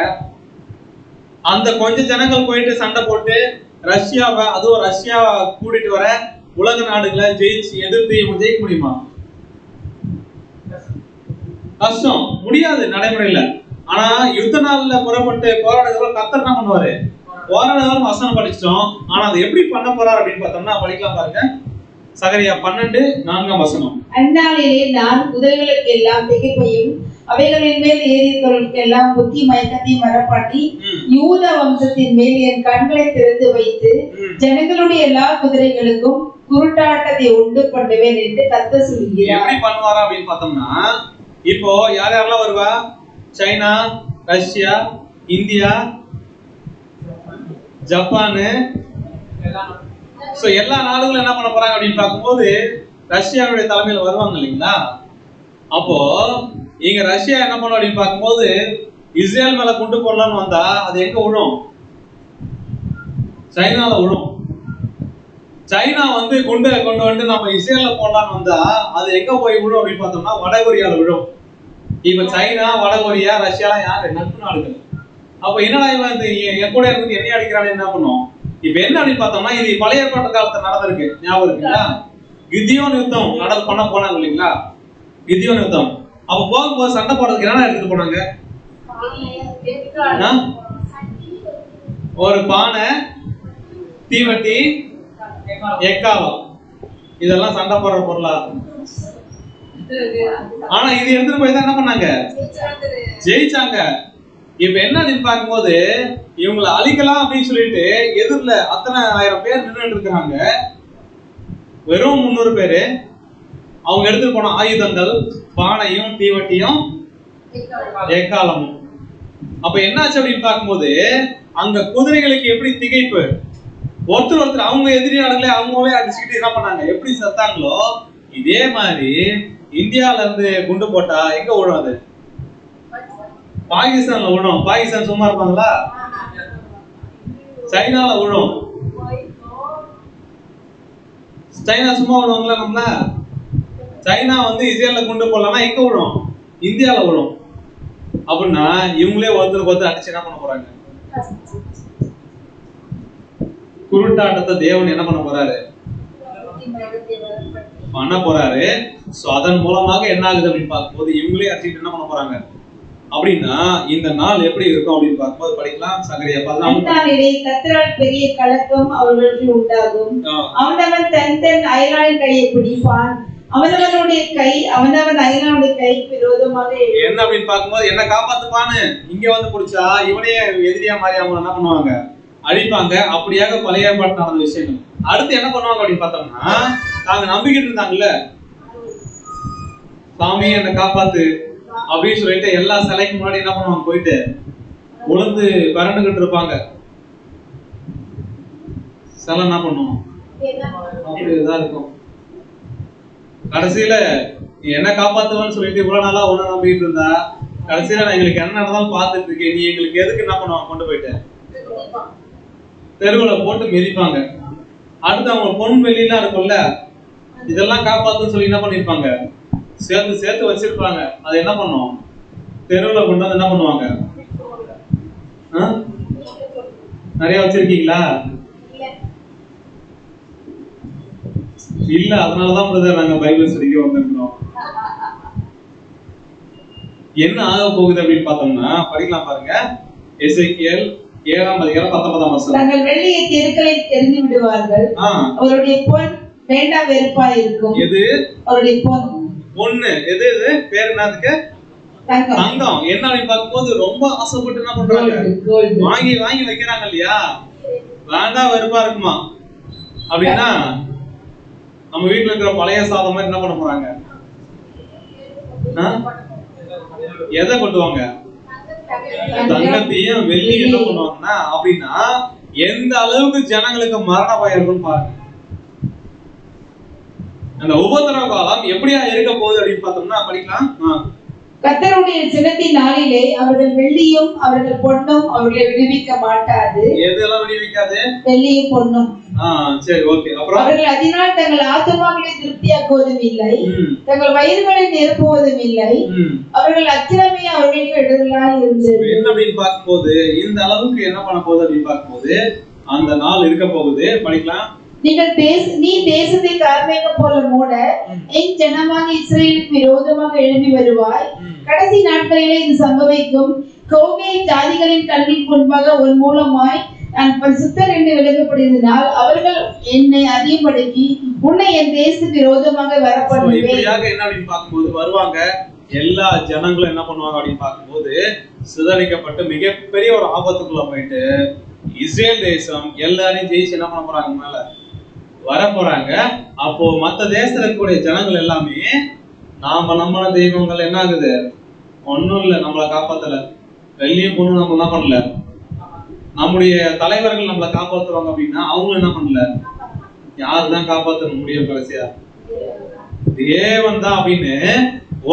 அந்த கொஞ்ச ஜனங்கள் போயிட்டு சண்டை போட்டு ரஷ்யாவை, அதுவும் ரஷ்யா கூட்டிட்டு வர உலக நாடுகளை ஜெயிச்சு எதிர்த்து இவங்க ஜெயிக்க முடியுமா? கஷ்டம், முடியாது நடைமுறையில. ஆனா யுத்த நாள்ல புறப்பட்டு போராடுறவங்க கர்த்தர் என்ன பண்ணுவாரு, போராடுறவங்க வசனம் படிச்சிட்டோம். ஆனா அதை எப்படி பண்ண போறாரு அப்படின்னு பார்த்தோம்னா படிக்கலாம் பாருங்க. சகரியா 12:4 வசனம். அந்நாளிலே நான் குதிரைகளுக்கு எல்லாம் திகைப்பையும் அவைகளின் மேல் ஏறியவர்களுக்கு எல்லாம் புத்தி மயக்கத்தையும் வரப்பாட்டி யூத வம்சத்தின் மேல் என் கண்களை திறந்து வைத்து ஜனங்களுடைய எல்லா குதிரைகளுக்கும் குருட்டாட்டத்தை உண்டு பண்ணுவேன் என்று கர்த்தர் சொல்கிறார். எப்படி பண்ணுவாரா அப்படின்னு பார்த்தோம்னா, இப்போ யார் யாரெல்லாம் வருவா, சைனா, ரஷ்யா, இந்தியா, ஜப்பானு, எல்லா நாடுகளும் என்ன பண்ண போறாங்க அப்படின்னு பார்க்கும்போது ரஷ்யாவுடைய தலைமையில வருவாங்க இல்லைங்களா. அப்போ இங்க ரஷ்யா என்ன பண்ணும் அப்படின்னு பார்க்கும்போது இஸ்ரேல் மேல குண்டு போடலான்னு வந்தா அது எங்க விழும், சைனால விழும். சைனா வந்து குண்டை கொண்டு வந்து நம்ம இஸ்ரேல்ல போடலான்னு வந்தா அது எங்க போய் விழும் அப்படின்னு பார்த்தோம்னா வடகொரியால விழும். இப்ப சைனா, வடகொரியா, ரஷ்யா யாரு நட்பு நாடுகள். அப்ப என்னடா இவன் என் கூட இருந்து என்ன அடிக்கிறான்னு என்ன பண்ணும். இப்ப என்ன அப்படின்னு பார்த்தோம்னா, இது பழைய ஏற்பாட்டு காலத்துல நடந்திருக்கு, ஞாபகம் இருக்குங்களா? கிதியோன் யுத்தம் பண்ண போனாங்க இல்லைங்களா, கிதியோன் யுத்தம். அப்ப போகும்போது சண்டை போடுறதுக்கு என்ன எடுத்துட்டு போனாங்க, ஒரு பானை, தீவட்டி, எக்காவம், இதெல்லாம் சண்டை போடுற பொருளா. ஆனா இது எடுத்துட்டு போய் தான் என்ன பண்ணாங்க, ஜெயிச்சாங்க. இப்ப என்ன பார்க்கும்போது இவங்களை அழிக்கலாம் அப்படின்னு சொல்லிட்டு எதிரில அத்தனை ஆயிரம் பேர் நின்றுட்டு இருக்கிறாங்க. வெறும் 300 பேரு. அவங்க எடுத்துட்டு போன ஆயுதங்கள் பானையும் தீவட்டியும் எக்காலமும். அப்ப என்னாச்சு அப்படின்னு பார்க்கும்போது அங்க குதிரைகளுக்கு எப்படி திகைப்பு, ஒருத்தர் அவங்க எதிரி நாடுகளே அவங்களே அடிச்சுக்கிட்டு என்ன பண்ணாங்க, எப்படி செத்தாங்களோ இதே மாதிரி இந்தியால இருந்து குண்டு போட்டா எங்க விழும், அது பாகிஸ்தான்ல விழும். பாகிஸ்தான் சும்மா இருப்பாங்களா, சைனால விழும். சைனா சும்மா விடுவாங்களா? நம்மள சைனா வந்து இஸ்ரேல்ல குண்டு போடலன்னா எங்க விழும், இந்தியால விழும். அப்படின்னா இவங்களே ஒருத்தருக்கு அடிச்சு என்ன பண்ண போறாங்க, குருட்டாட்டத்தை தேவன் என்ன பண்ண போறாரு, பண்ண போறாரு. அதன் மூலமாக என்ன ஆகுது அப்படின்னு பார்க்கும்போது இவங்களே அடிச்சுட்டு என்ன பண்ண போறாங்க அப்படின்னா இந்த நாள் எப்படி இருக்கும் அப்படின்னு பார்க்கும்போது படிக்கலாம். சகரியா 14. கர்த்தரால் பெரிய கலக்கம் அவர்களுக்கு உண்டாகும். அவனவன் தன் தன் அயலானின் கையை பிடிப்பான். அவனவனுடைய கை அவனவன் அயலானுடைய கைக்கு விரோதமாக என்ன அப்படின்னு பார்க்கும்போது என்ன காப்பாத்துப்பான்னு இங்க வந்து பிடிச்சா இவனே எதிரியா மாதிரி அவங்க என்ன பண்ணுவாங்க, அழிப்பாங்க. அப்படியாக பழைய ஏற்பாட்டு நடந்த விஷயங்கள். அடுத்து என்ன பண்ணுவாங்க அப்படின்னு பார்த்தோம்னா, நாங்க நம்பிக்கிட்டு இருந்தாங்கல்ல, சாமி என்னை காப்பாத்து அப்படின்னு சொல்லிட்டு எல்லா சிலைக்கு முன்னாடி என்ன பண்ணுவாங்க, போயிட்டு உளுந்து பரண்டுகிட்டு இருப்பாங்க. சிலை என்ன பண்ணுவோம், அப்படிதான் இருக்கும். கடைசியில நீ என்ன காப்பாத்துவேன்னு சொல்லிட்டு இவ்வளவு நாளா ஒண்ணு நம்பிட்டு இருந்தா, கடைசியில நான் எங்களுக்கு என்ன நடந்தாலும் பார்த்துட்டு இருக்கேன், நீ எங்களுக்கு எதுக்கு என்ன பண்ணுவாங்க, கொண்டு போயிட்டு தெருவுல போட்டு மிதிப்பாங்க. அடுத்து அவங்க பொன் வெளியெல்லாம் இருக்கும்ல, இதெல்லாம் காப்பாத்துன்னு சொல்லி என்ன பண்ணிருப்பாங்க, சேர்த்து சேர்த்து வச்சிருப்பாங்க. அது என்ன பண்ணும், தெருவுல கொண்டு வந்து என்ன பண்ணுவாங்க? நிறைய வச்சிருக்கீங்களா? இல்ல, அதனாலதான் பிரதர் நாங்க பைபிள் ஸ்டடிக்கு வந்திருக்கிறோம். என்ன ஆக போகுது அப்படின்னு பார்த்தோம்னா, படிக்கலாம் பாருங்க. எசேக்கியேல் 7:19. தங்கள் வெள்ளியை தெருக்களில் எறிந்து விடுவார்கள், அவருடைய பொன் வேண்டாம் வெறுப்பா இருக்கும். எது அவருடைய பொன்? பொண்ணு. எது எது பேர் என்னதுக்கு? தங்கம். என்ன அப்படின்னு பார்க்கும்போது ரொம்ப ஆசைப்பட்டு என்ன பண்றாங்க, வாங்கி வாங்கி வைக்கிறாங்க இல்லையா? வேண்டாம் வெறுப்பா இருக்குமா அப்படின்னா நம்ம வீட்டுல இருக்கிற பழைய சாதம் மாதிரி என்ன பண்ண போறாங்க? எதை கொட்டுவாங்க? தங்கத்தையும் வெள்ளி என்ன பண்ணுவாங்கன்னா, அப்படின்னா எந்த அளவுக்கு ஜனங்களுக்கு மரண பயம் இருக்குன்னு பாருங்க. அந்த உபத்திரவ காலம் எப்படியா இருக்க போகுது அப்படின்னு பார்த்தோம்னா படிக்கலாம். கர்த்தருடைய சினத்தின் நாளிலே அவர்கள் வெள்ளியும் அவர்கள் பொன்னும் அவர்களை விடுவிக்க மாட்டாது. எதெல்லாம் விடுவிக்காது? வெள்ளியும் பொன்னும். சரி, ஓகே. அப்புறம் அவர்கள் அதனால் தங்கள் ஆத்துமாக்களை திருப்தியாக்குவதும் இல்லை, தங்கள் வயிறுகளை நிரப்புவதும் இல்லை, அவர்கள் அக்கிரமே அவர்களுக்கு இடர்களாய் இருந்தது. என்ன அப்படின்னு பார்க்கும்போது இந்த அளவுக்கு என்ன பண்ண போகுது அப்படின்னு பார்க்கும்போது அந்த நாள் இருக்க போகுது. படிக்கலாம். நீ தேசத்தை கார்மேகம் போல மூட என் ஜனமாக இஸ்ரேலுக்கு விரோதமாக எழும்பி வருவாய். கடைசி நாட்களிலே இது சம்பவிக்கும். கோகை ஜாதிகளின் கண்ணின் முன்பாக ஒரு மூலமாய் நான் பரிசுத்தர் என்று விளங்கப்படுவதனால் அவர்கள் என்னை அதிகப்படுத்தி உன்னை என் தேசத்துக்கு விரோதமாக வரப்படுவேன். இப்படியாக என்ன அப்படின்னு பார்க்கும்போது வருவாங்க. எல்லா ஜனங்களும் என்ன பண்ணுவாங்க அப்படின்னு பார்க்கும்போது சிதறிக்கப்பட்டு மிகப்பெரிய ஒரு ஆபத்துக்குள்ள போயிட்டு இஸ்ரேல் தேசம் எல்லாரையும் ஜெயிச்சு என்ன பண்ண போறாங்க, மேல வர போறாங்க. அப்போ மத்த தேசத்துல இருக்கக்கூடிய ஜனங்கள் எல்லாமே நாம நம்பின தெய்வங்கள் என்ன ஆகுது, ஒன்னும் இல்ல, நம்மளை காப்பாத்தல, வெள்ளியும் பொண்ணும் நம்ம என்ன பண்ணல, நம்முடைய தலைவர்கள் நம்மளை காப்பாத்துவாங்க அப்படின்னா அவங்க என்ன பண்ணல, யாருதான் காப்பாற்ற முடியும்? கடைசியா தேவன் தான் அப்படின்னு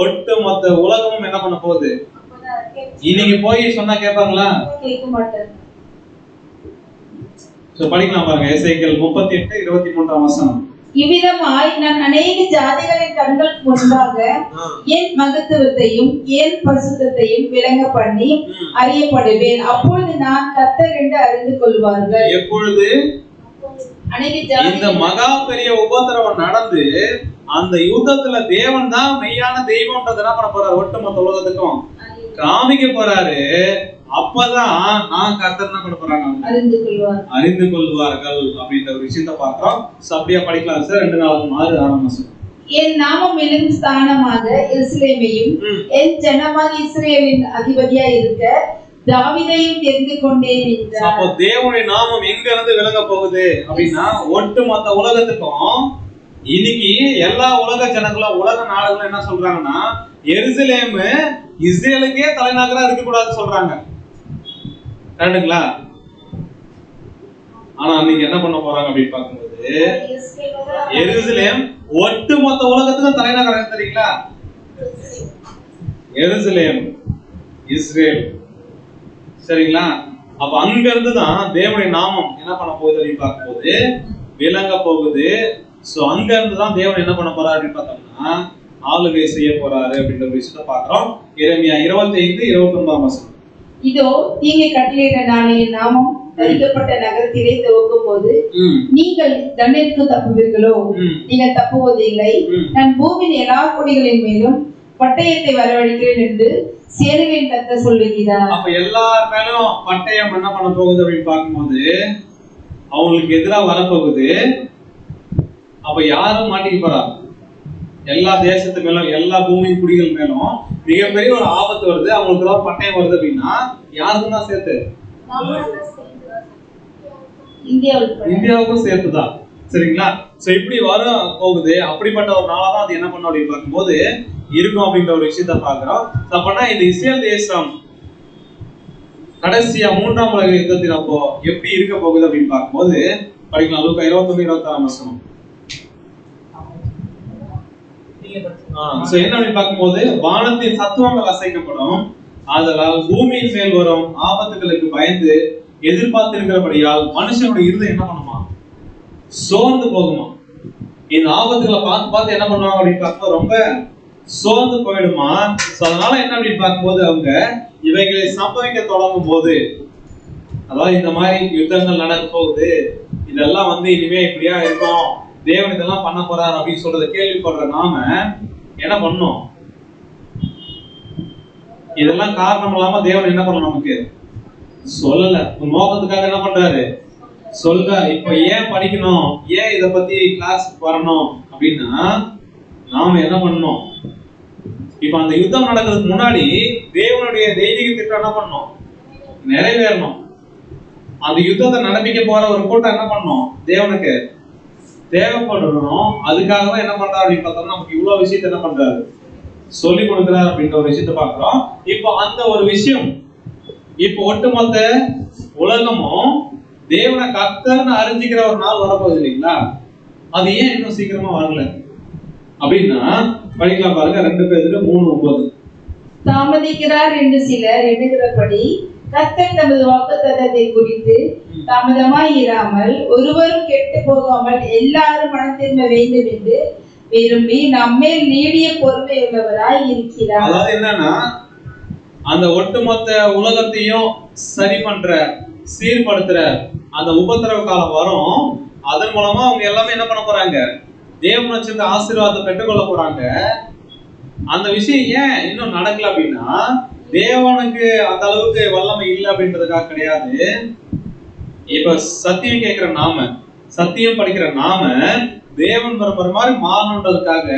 ஒட்டு மொத்த உலகமும் என்ன பண்ண போகுது. இன்னைக்கு போய் சொன்னா கேட்பாங்களா? கேட்க மாட்டாங்க. படிக்கலாம் பாருங்க. எசேக்கியேல் 38:23. இவ்விதமாய் நான் அநேக ஜாதிகளின் கண்களுக்கு முன்பாக என் மகத்துவத்தையும் என் பரிசுத்தத்தையும் விளங்க பண்ணி அறியப்படுவேன். அப்பொழுது நான் கர்த்தர் என்று அறிந்து கொள்வார்கள். எப்பொழுது? இந்த மகா பெரிய உபத்திரவம் நடந்து அந்த யுத்தத்துல தேவன் தான் மெய்யான தெய்வம்ன்றது என்ன பண்ண போறாரு, ஒட்டுமொத்த உலகத்துக்கும் காமிக்க போறாரு. அப்பதான் நான் கர்த்தர் என்ன பண்ண போறாங்க, அறிந்து கொள்வார்கள் அப்படின்ற ஒரு விஷயத்தை பார்க்கிறோம். அப்படியே படிக்கலாம் சார். 2:4 என் நாமம் விளங்கும் ஸ்தானமாக எருசலேமையும் என் ஜனமாக இஸ்ரேலின் அதிபதியா இருக்க தாவீதையும் தெரிந்து கொண்டேன் என்றார். அப்போ தேவனுடைய நாமம் எங்க இருந்து விளங்க போகுது அப்படின்னா ஒட்டுமொத்த உலகத்துக்கும். இன்னைக்கு எல்லா உலக ஜனங்களும் உலக நாடுகளும் என்ன சொல்றாங்கன்னா எருசலேம் இஸ்ரேலுக்கே தலைநகரா இருக்க கூடாதுன்னு சொல்றாங்க. கரெக்டுங்களா? ஆனா அன்னைக்கு என்ன பண்ண போறாங்க அப்படின்னு பார்க்கும்போது எருசலேம் ஒட்டுமொத்த உலகத்துக்கும் தலைநகரம் தெரியுங்களா? எருசலேம் இஸ்ரேல். சரிங்களா? அப்ப அங்க இருந்துதான் தேவனுடைய நாமம் என்ன பண்ண போகுது அப்படின்னு பார்க்கும்போது விளங்க போகுது. சோ அங்க இருந்துதான் தேவன் என்ன பண்ண போறாரு அப்படின்னு பார்த்தோம்னா ஆளுகை செய்ய போறாரு அப்படின்ற விஷயத்தை பார்க்கிறோம். எரேமியா 25:29. இதோ தீங்கை கட்டளையிட நான் என் நாமம் தரிக்கப்பட்ட நகரத்திலே துவக்கும் போது நீங்கள் தண்டனைக்கு தப்புவீர்களோ? நீங்கள் தப்புவதில்லை. நான் பூமியின் எல்லா கொடிகளின் மேலும் பட்டயத்தை வரவழைக்கிறேன் என்று சேனைகளின் கர்த்தர் சொல்லுகிறார். அப்ப எல்லார் மேலும் பட்டயம் என்ன பண்ண போகுது அப்படின்னு பார்க்கும்போது அவங்களுக்கு எதிராக வரப்போகுது. அப்ப யாரும் மாட்டிக்க போறா? எல்லா தேசத்து மேலும் எல்லா பூமி குடிகள் மேலும் மிகப்பெரிய ஒரு ஆபத்து வருது. அவங்களுக்கு ஏதாவது பட்டயம் வருது அப்படின்னா யாருக்கும் தான் சேர்த்து, இந்தியாவுக்கும் சேர்த்துதான். சரிங்களா? சோ இப்படி வர போகுது. அப்படிப்பட்ட ஒரு நாளாதான் அது என்ன பண்ணும் அப்படின்னு பார்க்கும்போது இருக்கும் அப்படின்ற ஒரு விஷயத்த பாக்குறோம். அப்பனா இந்த இஸ்ரேல் தேசம் கடைசியா 3ஆம் உலக யுத்தத்தின் அப்போ எப்படி இருக்க போகுது அப்படின்னு பார்க்கும்போது படிக்கலாம். லூக்கா 21:26. சோ என்ன அப்படின்னு பார்க்கும்போது வானத்தின் சத்துவங்கள் அசைக்கப்படும், ஆதலால் பூமியின் மேல் வரும் ஆபத்துகளுக்கு பயந்து எதிர்பார்த்திருக்கிறபடியால் மனுஷனுடைய இருதயம் என்ன பண்ணுமா? சோர்ந்து போகுமா. இந்த ஆபத்துகளை பார்த்து பார்த்து என்ன பண்ணுவாங்க அப்படின்னு பார்க்கும்போது ரொம்ப சோர்ந்து போயிடுமா. அதனால என்ன அப்படின்னு பார்க்கும்போது அவங்க இவைகளை சம்பவிக்க தொடங்கும் போது, அதாவது இந்த மாதிரி யுத்தங்கள் நடக்க போகுது, இதெல்லாம் இனிமே இப்படியா இருக்கும், தேவன் இதெல்லாம் பண்ண போறாரு அப்படின்னு சொல்றத கேள்விப்படுற நாம என்ன பண்ணோம்? இதெல்லாம் காரணம் இல்லாம தேவன் என்ன பண்ணணும்? நமக்கு சொல்லல, நோக்கத்துக்காக என்ன பண்றாரு? சொல்ற. இப்ப ஏன் படிக்கணும், ஏன் இத பத்தி கிளாஸ் வரணும் அப்படின்னா நாம என்ன பண்ணணும்? இப்ப அந்த யுத்தம் நடக்கிறதுக்கு முன்னாடி தேவனுடைய தெய்வீக திட்டம் என்ன பண்ணணும்? நிறைவேறணும். அந்த யுத்தத்தை நடப்பிக்க போற ஒரு கூட்டம் என்ன பண்ணணும்? தேவனுக்கு தேவைப்படணும். அதுக்காக தான் என்ன பண்றாரு அப்படின்னு பார்த்தோம்னா நமக்கு இவ்வளவு விஷயத்த என்ன பண்றாரு? சொல்லி கொடுக்கிறார் அப்படின்ற ஒரு விஷயத்த பாக்குறோம். இப்போ அந்த ஒரு விஷயம் இப்போ ஒட்டுமொத்த உலகமும் தேவனை கர்த்தர்னு அறிஞ்சிக்கிற ஒரு நாள் வரப்போகுது இல்லைங்களா? அது ஏன் இன்னும் சீக்கிரமா வரல அப்படின்னா படிக்கலாம் பாருங்க. 2 பேதுரு 3:9. தாமதிக்கிறார் என்று சிலர் எண்ணுகிறபடி கர்த்தர் தமது வாக்குத்தத்தத்தை குறித்து தாமதமாய் இராமல் ஒருவரும் கெட்டு போகாமல் எல்லாரும் மனத்திரும்ப வேண்டும் என்று விரும்பி நம்மேல் நீடிய பொறுமை உள்ளவராய் இருக்கிறார். அதாவது என்னன்னா அந்த ஒட்டுமொத்த உலகத்தையும் சரி பண்ற, சீர்படுத்துற அந்த உபத்திரவ காலம் வரும். அதன் மூலமா அவங்க எல்லாமே என்ன பண்ண போறாங்க? தேவன் வச்சிருந்த ஆசீர்வாதத்தை பெற்றுக்கொள்ள போறாங்க. அந்த விஷயம் ஏன் இன்னும் நடக்கல அப்படின்னா தேவனுக்கு அந்த அளவுக்கு வல்லமை இல்லை அப்படின்றதுக்காக கிடையாது. இப்ப சத்தியம் கேட்கிற நாம, சத்தியம் படிக்கிற நாம தேவன் விரும்புற மாதிரி மாறணுன்றதுக்காக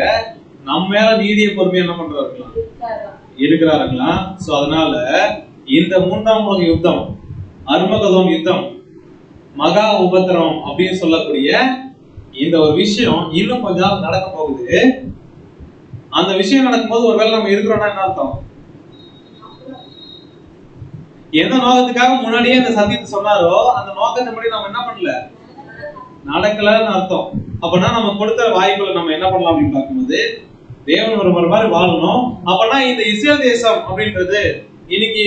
நம்ம மேல நீதிய பொறுமை என்ன பண்றாருங்களா? இருக்கிறாருங்களா? சோ அதனால இந்த 3ஆம் உலக யுத்தம், அர்மகதோன் யுத்தம், மகா உபத்திரம் அப்படின்னு சொல்லக்கூடிய இந்த ஒரு விஷயம் இன்னும் கொஞ்ச நாள் நடக்க போகுது. அந்த விஷயம் நடக்கும்போது ஒருவேளை நம்ம இருக்கிறோம்னா என்ன அர்த்தம்? எந்த நோக்கத்துக்காக முன்னாடியே இந்த சத்தியத்தை சொன்னாரோ அந்த நோக்கத்தின்படி நம்ம என்ன பண்ணல, நடக்கலன்னு அர்த்தம். அப்பனா நம்ம கொடுத்த வாய்ப்புகளை நம்ம என்ன பண்ணலாம் அப்படின்னு பார்க்கும்போது தேவன் ஒரு மாதிரி வாழணும். அப்பனா இந்த இஸ்ரேல் தேசம் அப்படின்றது இன்னைக்கு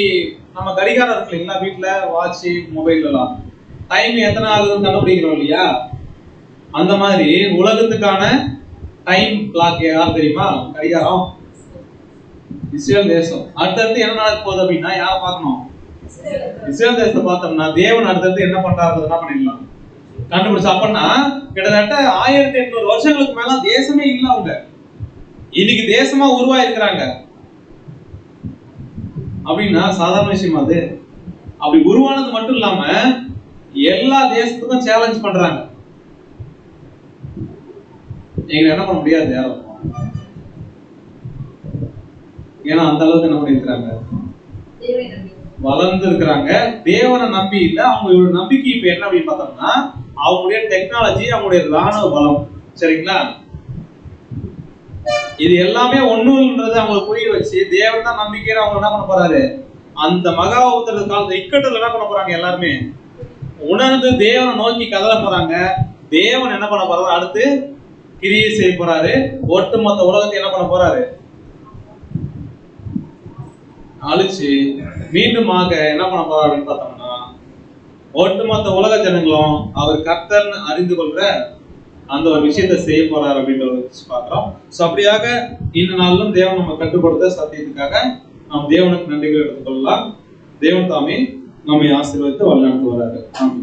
நம்ம கடிகாரம் இருக்கு இல்லைங்களா, வீட்டுல வாட்ச் மொபைல் எல்லாம் டைம் எத்தனை ஆகுதுன்னு கண்டுபிடிக்கிறோம் இல்லையா? அந்த மாதிரி உலகத்துக்கான டைம் கிளாக் யார் தெரியுமா? கடிகாரம். இஸ்ரேல் தேசம். அடுத்தடுத்து என்ன நடக்க போகுது அப்படின்னா யாரை பார்க்கணும்? இஸ்ரேல் தேசத்தை பார்த்தோம்னா தேவன் அடுத்தடுத்து என்ன பண்றாரு என்ன பண்ணிடலாம் கண்டுபிடிச்சு. அப்பன்னா கிட்டத்தட்ட 1800 வருஷங்களுக்கு மேல தேசமே இல்ல. அவங்க இன்னைக்கு தேசமா உருவாயிருக்கிறாங்க அப்படின்னா சாதாரண விஷயம் அது. அப்படி உருவானது மட்டும் இல்லாம எல்லா தேசத்துக்கும் சேலஞ்ச் பண்றாங்க. எங்களை என்ன பண்ண முடியாது யாரும், ஏன்னா அந்த அளவுக்கு என்ன பண்ணிருக்கிறாங்க, வளர்ந்து இருக்கிறாங்க. தேவனை நம்பி இல்ல. அவங்களோட நம்பிக்கை இப்ப என்ன அப்படின்னு பார்த்தோம்னா அவங்களுடைய டெக்னாலஜி, அவங்களுடைய ராணுவ பலம். சரிங்களா? இது எல்லாமே ஒண்ணுன்றது அவங்களுக்கு புரிய வச்சு தேவன் தான் நம்பிக்கையில அவங்க என்ன பண்ண போறாரு, அந்த மகா உத்தர காலத்துல இக்கட்டுல என்ன பண்ண போறாங்க, எல்லாருமே உணர்ந்து தேவனை நோக்கி கதற போறாங்க. தேவன் என்ன பண்ண போறாரு, அடுத்து கிரியை செய்ய போறாரு. ஒட்டுமொத்த உலகத்தை என்ன பண்ண போறாரு, அழிச்சு மீண்டுமாக என்ன பண்ண போறாரு அப்படின்னு பார்த்தோம்னா ஒட்டுமொத்த உலக ஜனங்களும் அவர் கர்த்தர்னு அறிந்து கொள்ற அந்த ஒரு விஷயத்தை செய்ய போறாரு அப்படின்ற ஒரு பார்க்கிறோம். சோ அப்படியாக இந்த நாளிலும் தேவன் நம்ம கற்றுக் கொடுத்த சத்தியத்துக்காக நாம் தேவனுக்கு நன்றிகள் எடுத்துக்கொள்ளலாம். தேவன் தாமே நம்மை ஆசீர்வதித்து வழிநடத்துவார்கள். ஆமென்.